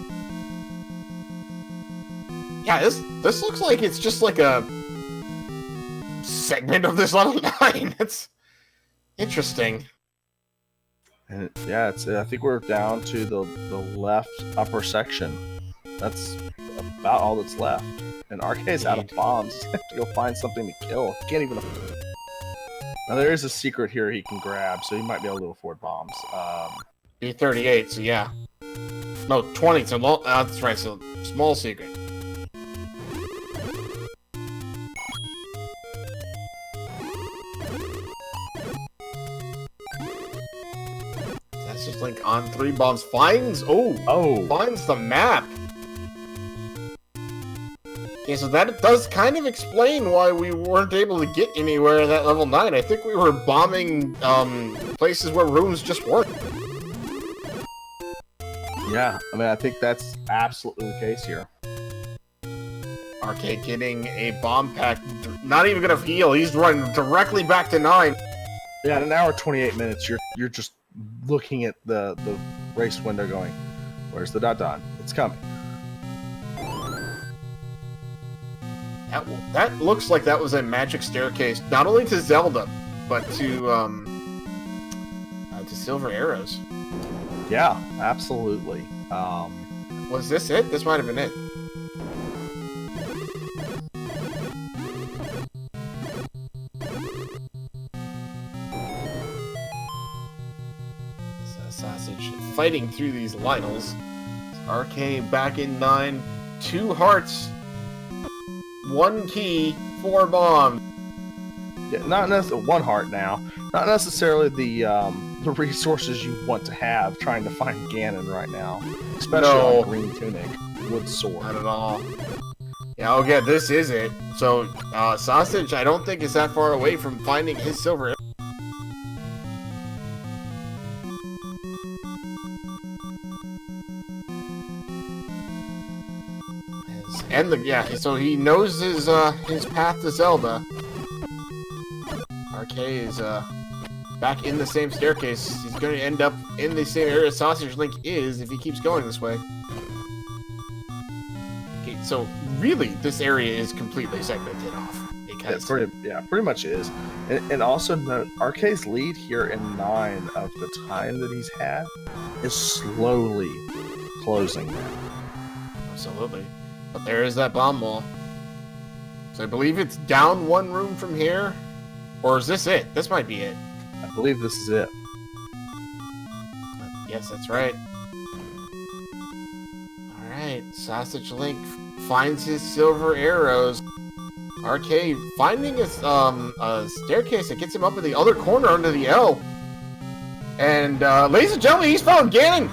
[SPEAKER 1] Yeah, this looks like it's just like a segment of this level 9. It's interesting.
[SPEAKER 2] And yeah, I think we're down to the left upper section. That's about all that's left. And RK's out of bombs. He's have to go find something to kill. He can't even afford it. Now there is a secret here he can grab, so he might be able to afford bombs.
[SPEAKER 1] B38, so yeah. No, 20, so that's right, so small secret. That's just like on 3 bombs. Finds finds the map. Okay, so that does kind of explain why we weren't able to get anywhere in that level 9. I think we were bombing places where rooms just weren't.
[SPEAKER 2] Yeah, I mean, I think that's absolutely the case here.
[SPEAKER 1] RK getting a bomb pack, not even gonna heal. He's running directly back to 9.
[SPEAKER 2] Yeah, in an hour 28 minutes, you're just looking at the race window, going, "Where's the dot? It's coming."
[SPEAKER 1] That looks like that was a magic staircase, not only to Zelda, but to silver arrows.
[SPEAKER 2] Yeah, absolutely.
[SPEAKER 1] Was this it? This might have been it. Sausage fighting through these Lionels. RK back in 9. 2 hearts. 1 key. 4 bombs.
[SPEAKER 2] Yeah, not necessarily 1 heart now. Not necessarily the resources you want to have trying to find Ganon right now, especially on green tunic, wood sword.
[SPEAKER 1] Not at all. Yeah, okay, this is it. So, Sausage, I don't think is that far away from finding his silver. As And so he knows his path to Zelda. RK is back in the same staircase. He's going to end up in the same area Sausage Link is if he keeps going this way. Okay, so really, this area is completely segmented off. Because
[SPEAKER 2] pretty much is. And also note, RK's lead here in 9 of the time that he's had is slowly closing now.
[SPEAKER 1] Absolutely. But there is that bomb wall. So I believe it's down one room from here. Or is this it? This might be it.
[SPEAKER 2] I believe this is it.
[SPEAKER 1] Yes, that's right. Alright, Sausage Link finds his silver arrows. RK finding a staircase that gets him up in the other corner under the L. And, ladies and gentlemen, he's found Ganon!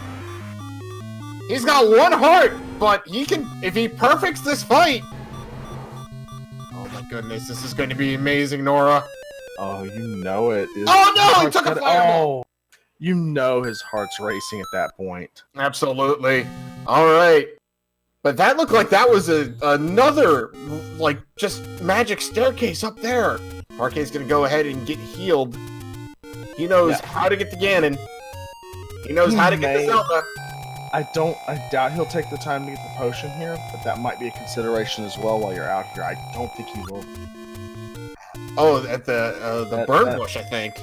[SPEAKER 1] He's got 1 heart, but he can, if he perfects this fight... Oh my goodness, this is going to be amazing, Nora.
[SPEAKER 2] Oh, you know it.
[SPEAKER 1] Oh no, he took a fireball!
[SPEAKER 2] Oh, you know his heart's racing at that point.
[SPEAKER 1] Absolutely. Alright. But that looked like that was another, like, just magic staircase up there. RK's gonna go ahead and get healed. He knows how to get to Ganon. He knows how to get to Zelda.
[SPEAKER 2] I doubt he'll take the time to get the potion here, but that might be a consideration as well while you're out here. I don't think he will.
[SPEAKER 1] Oh, at the burn bush, I think.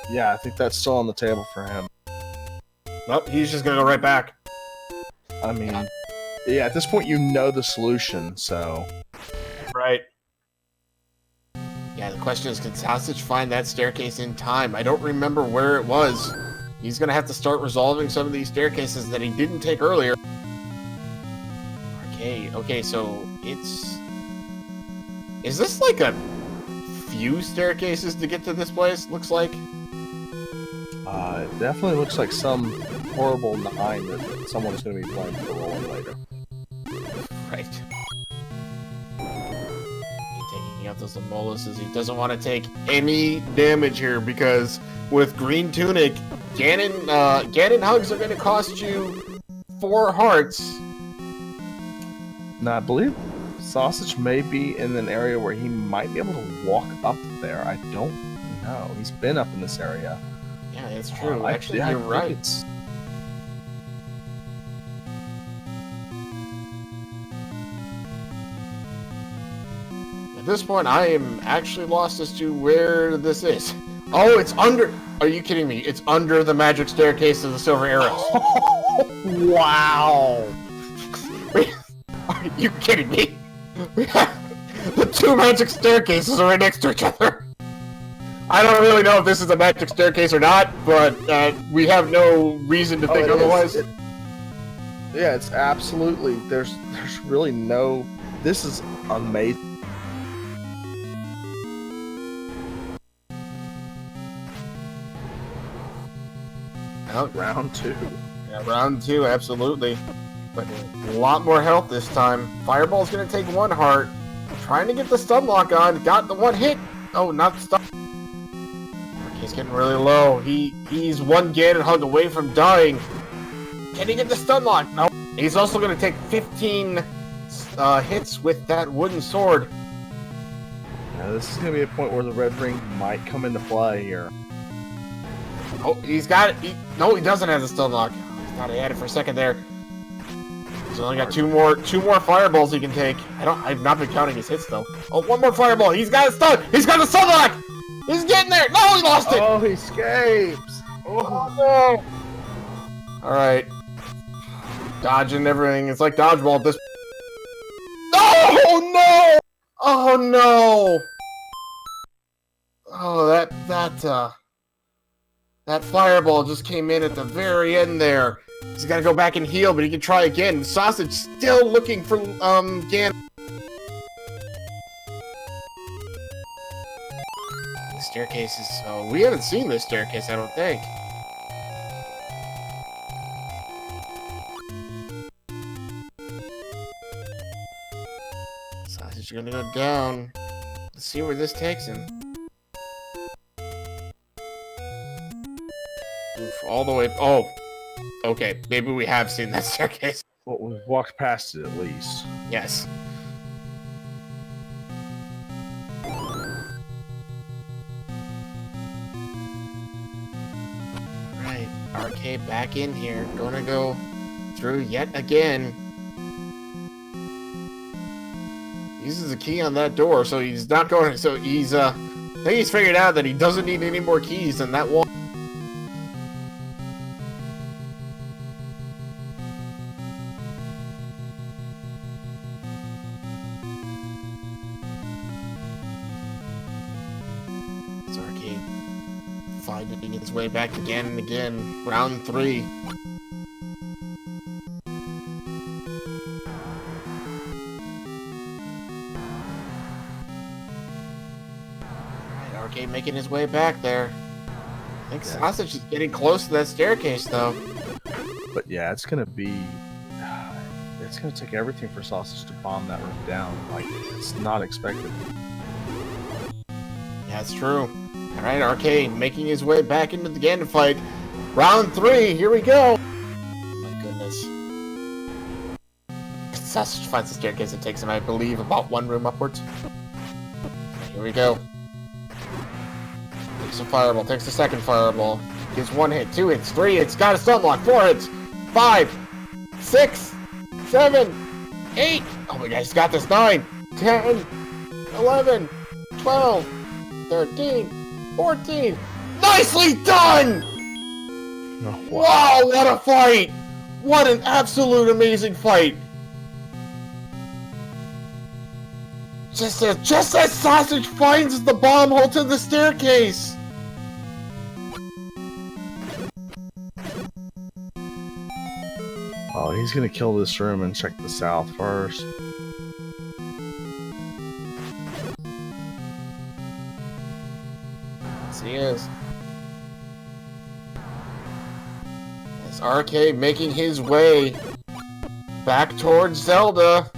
[SPEAKER 2] Yeah, I think that's still on the table for him.
[SPEAKER 1] Nope, he's just gonna go right back.
[SPEAKER 2] I mean, yeah, at this point you know the solution, so...
[SPEAKER 1] Right. Yeah, the question is, can Sausage find that staircase in time? I don't remember where it was. He's gonna have to start resolving some of these staircases that he didn't take earlier. Okay, so it's... Is this like a few staircases to get to this place, looks like?
[SPEAKER 2] It definitely looks like some horrible 9 that someone's gonna be playing for rolling later.
[SPEAKER 1] Right. Taking out those Emoluses. He doesn't want to take any damage here because with Green Tunic, Ganon Hugs are going to cost you 4 hearts.
[SPEAKER 2] Now, I believe Sausage may be in an area where he might be able to walk up there. I don't know. He's been up in this area.
[SPEAKER 1] Yeah, it's true. Actually, you're right. At this point, I am actually lost as to where this is. Oh, it's under... Are you kidding me? It's under the magic staircase of the Silver Arrows.
[SPEAKER 2] Wow!
[SPEAKER 1] Are you kidding me? The 2 magic staircases are right next to each other. I don't really know if this is a magic staircase or not, but we have no reason to think otherwise.
[SPEAKER 2] Yeah, it's absolutely... There's really no... This is amazing.
[SPEAKER 1] Oh,
[SPEAKER 2] round 2.
[SPEAKER 1] Yeah, round 2, absolutely. But a lot more health this time. Fireball's gonna take 1 heart. Trying to get the stun lock on. Got the 1 hit. Oh, not the stun. He's getting really low. He's 1 Ganon Hug away from dying. Can he get the stun lock? No. He's also gonna take 15 hits with that wooden sword.
[SPEAKER 2] Now, this is gonna be a point where the red ring might come into play here.
[SPEAKER 1] Oh, he's got it. No, he doesn't have the stun lock. He's got to add it for a second there. He's only got two more fireballs he can take. I've not been counting his hits though. Oh, 1 more fireball. He's got a stun. He's got the stun lock. He's getting there. No, he lost it.
[SPEAKER 2] Oh, he escapes.
[SPEAKER 1] Oh no. All right. Dodging everything. It's like dodgeball at this. Oh no! Oh no! Oh, that fireball just came in at the very end there. He's got to go back and heal, but he can try again. Sausage still looking for Ganon. The staircases. Oh, we haven't seen this staircase, I don't think. Sausage is gonna go down. Let's see where this takes him. Oof, all the way. Oh, okay. Maybe we have seen that staircase.
[SPEAKER 2] Well, we've walked past it at least.
[SPEAKER 1] Yes. RK back in here. Gonna go through yet again. Uses a key on that door, so he's not going. So he's I think he's figured out that he doesn't need any more keys than that one. It's Arcade finding its way back again and again. Round 3. Arcade making his way back there. I think Sausage is getting close to that staircase, though.
[SPEAKER 2] But yeah, it's gonna take everything for Sausage to bomb that room down. Like, it's not expected.
[SPEAKER 1] Yeah, it's true. Alright, Arcade making his way back into the Ganon fight. Round 3, here we go! My goodness. Sausage finds the staircase. It takes him, I believe, about 1 room upwards. Here we go. Takes a fireball, takes the second fireball. Gives 1 hit, 2 hits, 3 hits, got a stun lock, 4 hits, 5, 6, 7, 8. Oh my god, he's got this. 9, 10, 11, 12, 13, 14. Nicely done!
[SPEAKER 2] Oh,
[SPEAKER 1] wow, what a fight! What an absolute amazing fight! Just as Sausage finds the bomb hole to the staircase!
[SPEAKER 2] Oh, he's gonna kill this room and check the south first.
[SPEAKER 1] Yes, he is. It's RK making his way back towards Zelda.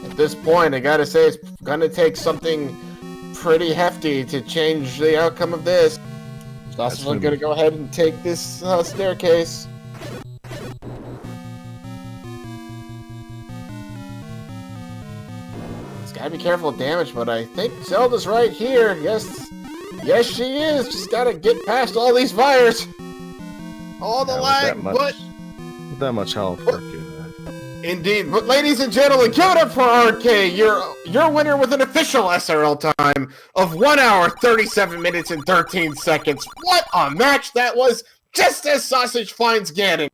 [SPEAKER 1] At this point, I gotta say, it's gonna take something pretty hefty to change the outcome of this. Sausage is gonna go ahead and take this staircase. It's gotta be careful of damage, but I think Zelda's right here. Yes, yes, she is. Just gotta get past all these fires. All the lag, but
[SPEAKER 2] with that much health, we're good.
[SPEAKER 1] Indeed, but ladies and gentlemen, give it up for RK, your winner with an official SRL time of 1 hour, 37 minutes, and 13 seconds. What a match that was, just as Sausage finds Ganon.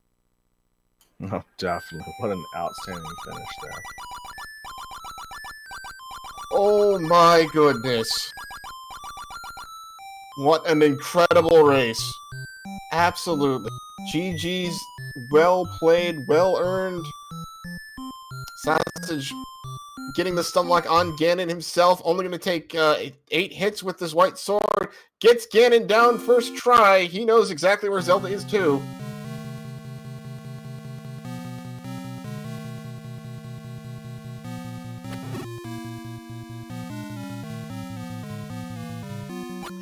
[SPEAKER 2] Oh, definitely. What an outstanding finish there.
[SPEAKER 1] Oh my goodness. What an incredible race. Absolutely. GG's, well played, well earned. Sausage getting the stun lock on Ganon himself, only going to take 8 hits with this white sword. Gets Ganon down first try. He knows exactly where Zelda is too.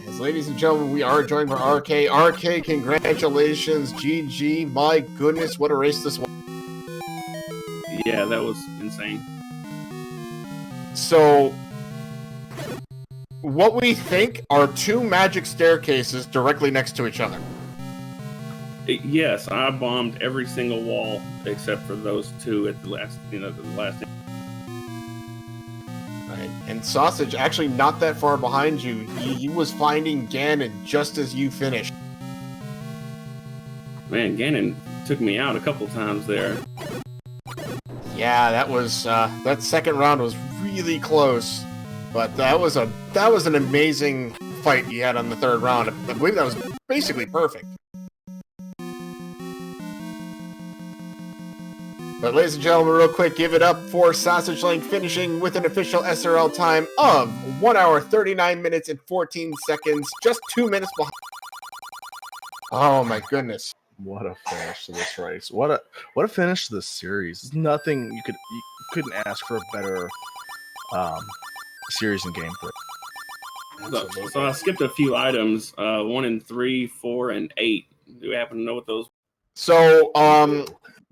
[SPEAKER 1] As ladies and gentlemen, we are joined by RK. RK, congratulations. GG, my goodness, what a race this was.
[SPEAKER 3] Yeah, that was insane.
[SPEAKER 1] So, what we think are 2 magic staircases directly next to each other.
[SPEAKER 3] Yes, I bombed every single wall except for those 2 at the last,
[SPEAKER 1] Right. And Sausage, actually not that far behind you, he was finding Ganon just as you finished.
[SPEAKER 3] Man, Ganon took me out a couple times there.
[SPEAKER 1] Yeah, that was that second round was really close, but that was an amazing fight he had on the 3rd round. I believe that was basically perfect. But ladies and gentlemen, real quick, give it up for Sassagelink finishing with an official SRL time of 1 hour, 39 minutes, and 14 seconds, just 2 minutes behind. Oh my goodness.
[SPEAKER 2] What a finish to this race! What a finish to this series! There's nothing you couldn't ask for a better series and gameplay.
[SPEAKER 3] So I skipped a few items. 1 and 3, 4, and 8. Do you happen to know what those?
[SPEAKER 1] So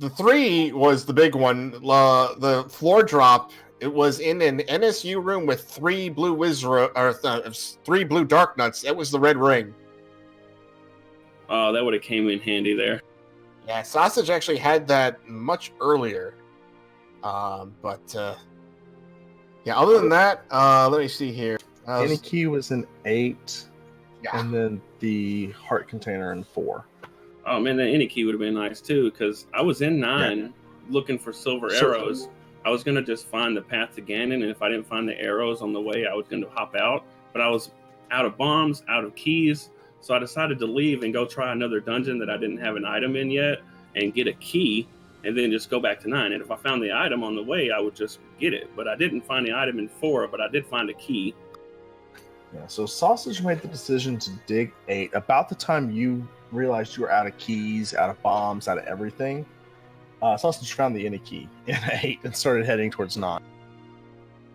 [SPEAKER 1] the 3 was the big one. The floor drop. It was in an NSU room with 3 blue 3 blue dark nuts. That was the red ring.
[SPEAKER 3] Oh, that would have came in handy there.
[SPEAKER 1] Yeah, Sausage actually had that much earlier. Yeah, other than that, let me see here.
[SPEAKER 2] Any key was in 8,
[SPEAKER 1] Yeah.
[SPEAKER 2] and then the heart container in 4.
[SPEAKER 3] Oh man, that any key would have been nice too, because I was in 9 looking for silver arrows. I was gonna just find the path to Ganon, and if I didn't find the arrows on the way, I was gonna hop out. But I was out of bombs, out of keys, so I decided to leave and go try another dungeon that I didn't have an item in yet, and get a key, and then just go back to 9. And if I found the item on the way, I would just get it. But I didn't find the item in 4, but I did find a key.
[SPEAKER 2] Yeah, so Sausage made the decision to dig 8 about the time you realized you were out of keys, out of bombs, out of everything. Sausage found the inner key in 8 and started heading towards 9.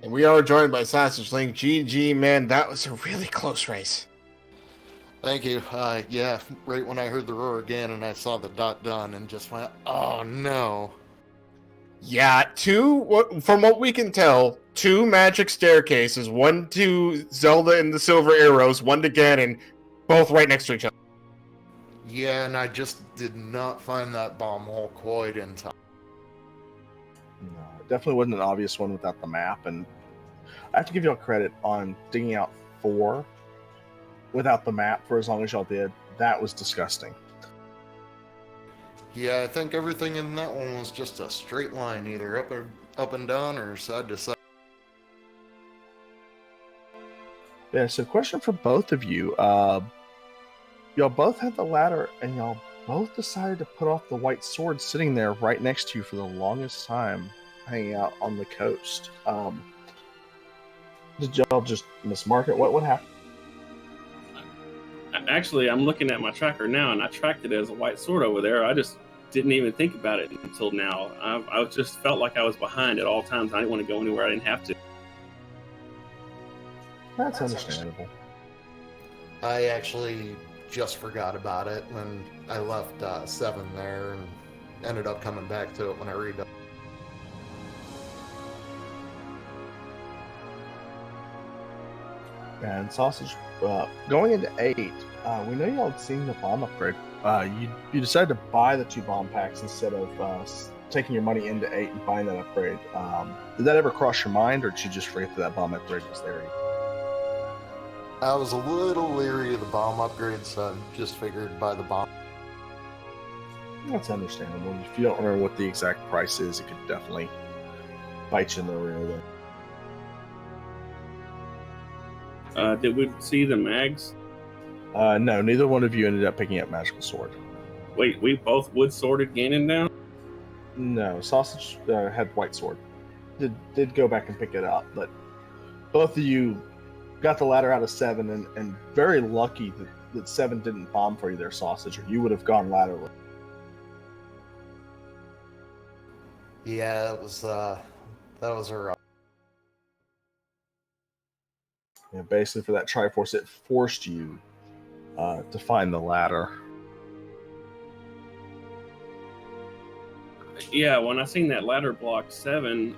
[SPEAKER 1] And we are joined by Sausage Link. GG, man, that was a really close race.
[SPEAKER 4] Thank you. Yeah, right when I heard the roar again and I saw the dot done and just went, oh no.
[SPEAKER 1] Yeah, from what we can tell, 2 magic staircases, 1 to Zelda and the Silver Arrows, 1 to Ganon, both right next to each other.
[SPEAKER 4] Yeah, and I just did not find that bomb hole quite in time.
[SPEAKER 2] No, it definitely wasn't an obvious one without the map, and I have to give y'all credit on digging out 4 without the map for as long as y'all did. That was disgusting.
[SPEAKER 4] Yeah, I think everything in that one was just a straight line, either up and down or side to side.
[SPEAKER 2] Yeah, so question for both of you. Y'all both had the ladder, and y'all both decided to put off the white sword sitting there right next to you for the longest time, hanging out on the coast. Did y'all just mismark it? What happened?
[SPEAKER 3] Actually, I'm looking at my tracker now, and I tracked it as a white sword over there. I just didn't even think about it until now. I just felt like I was behind at all times. I didn't want to go anywhere I didn't have to.
[SPEAKER 2] That's understandable.
[SPEAKER 4] I actually just forgot about it when I left 7 there and ended up coming back to it when I redone.
[SPEAKER 2] And Sausage, going into 8, we know y'all had seen the bomb upgrade. You decided to buy the 2 bomb packs instead of taking your money into 8 and buying that upgrade. Did that ever cross your mind, or did you just forget that bomb upgrade was there?
[SPEAKER 4] I was a little leery of the bomb upgrade, so I just figured buy the bomb.
[SPEAKER 2] That's understandable. If you don't remember what the exact price is, it could definitely bite you in the rear there.
[SPEAKER 3] Did we see the mags?
[SPEAKER 2] No, neither one of you ended up picking up Magical Sword.
[SPEAKER 3] Wait, we both wood sworded Ganon down?
[SPEAKER 2] No, Sausage had White Sword. Did go back and pick it up, but both of you got the ladder out of 7, and very lucky that 7 didn't bomb for you there, Sausage, or you would have gone ladderless.
[SPEAKER 4] Yeah, that was a rough.
[SPEAKER 2] Yeah, basically for that Triforce, it forced you to find the ladder.
[SPEAKER 3] Yeah, when I seen that ladder block 7,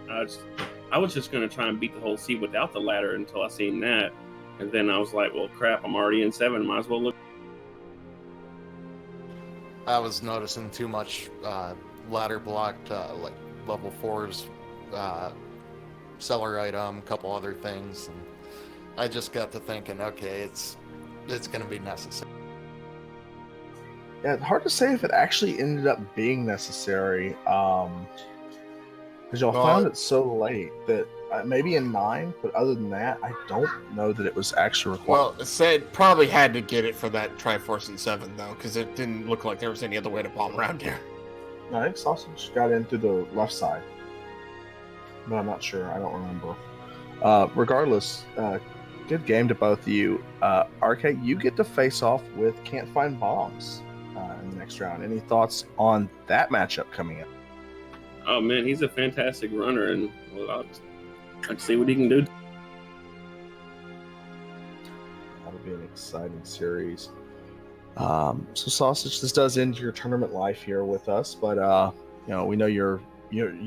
[SPEAKER 3] I was just going to try and beat the whole seed without the ladder until I seen that. And then I was like, well, crap, I'm already in 7. Might as well look.
[SPEAKER 4] I was noticing too much ladder blocked, like level 4's seller item, a couple other things. And I just got to thinking, okay, it's going to be necessary.
[SPEAKER 2] Yeah, it's hard to say if it actually ended up being necessary, because y'all found it so late that maybe in 9, but other than that, I don't know that it was actually required.
[SPEAKER 1] Well, it said probably had to get it for that Triforce in 7, though, because it didn't look like there was any other way to bomb around here.
[SPEAKER 2] No, I think Sausage got in through the left side, but I'm not sure. I don't remember. Regardless, good game to both of you. RK, you get to face off with Can't Find Bombs in the next round. Any thoughts on that matchup coming up?
[SPEAKER 3] Oh, man, he's a fantastic runner, and well, I'd see what he can do.
[SPEAKER 2] That'll be an exciting series. So, Sausage, this does end your tournament life here with us, but we know you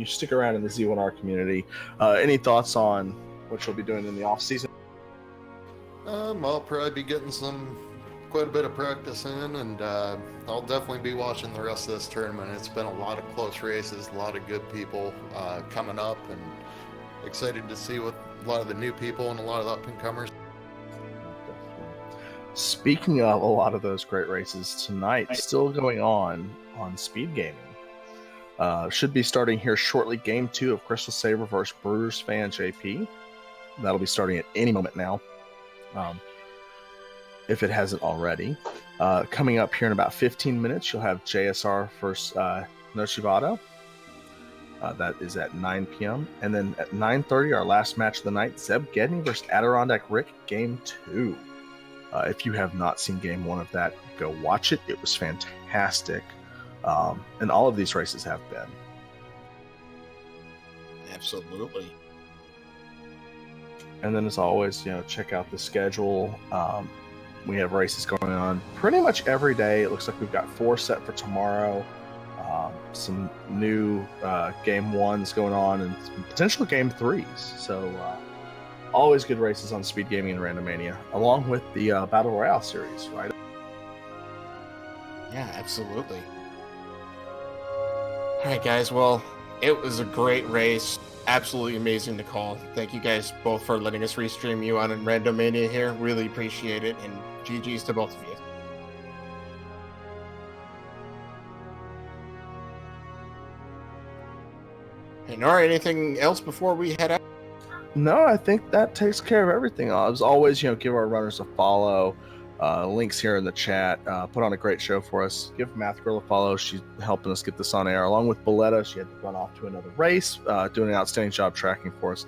[SPEAKER 2] stick around in the Z1R community. Any thoughts on what you'll be doing in the off season?
[SPEAKER 4] I'll probably be getting some quite a bit of practice in, and I'll definitely be watching the rest of this tournament. It's been a lot of close races, a lot of good people coming up, and excited to see what a lot of the new people and a lot of the up-and-comers.
[SPEAKER 2] Speaking of a lot of those great races, tonight still going on Speed Gaming. Should be starting here shortly. Game 2 of Crystal Saber versus Brewers Fan JP. That'll be starting at any moment now, if it hasn't already. Coming up here in about 15 minutes, you'll have JSR versus Nochivado. That is at 9 p.m. And then at 9:30, our last match of the night, Zeb Gedney versus Adirondack Rick, Game 2. If you have not seen Game 1 of that, go watch it. It was fantastic. And all of these races have been.
[SPEAKER 1] Absolutely.
[SPEAKER 2] And then, as always, check out the schedule. We have races going on pretty much every day. It looks like we've got 4 set for tomorrow. Some new Game 1s going on and some potential Game 3s. So, always good races on Speed Gaming and Randomania, along with the Battle Royale series, right?
[SPEAKER 1] Yeah, absolutely. All right, guys. Well, it was a great race. Absolutely amazing to call. Thank you guys both for letting us restream you on Randomania here. Really appreciate it. And GG's to both of you. Hey, Nora, anything else before we head out?
[SPEAKER 2] No, I think that takes care of everything. As always, give our runners a follow. Links here in the chat. Put on a great show for us. Give Math Girl a follow. She's helping us get this on air. Along with Boletta, she had to run off to another race, doing an outstanding job tracking for us.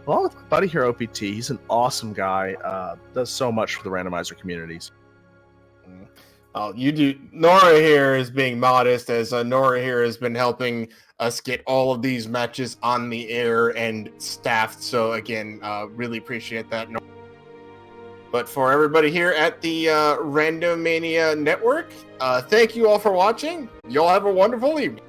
[SPEAKER 2] Along with my buddy here, OPT. He's an awesome guy. Does so much for the randomizer communities.
[SPEAKER 1] Oh, you do. Nora here is being modest, as Nora here has been helping us get all of these matches on the air and staffed. So again, really appreciate that. But for everybody here at the Randomania Network, thank you all for watching. Y'all have a wonderful evening.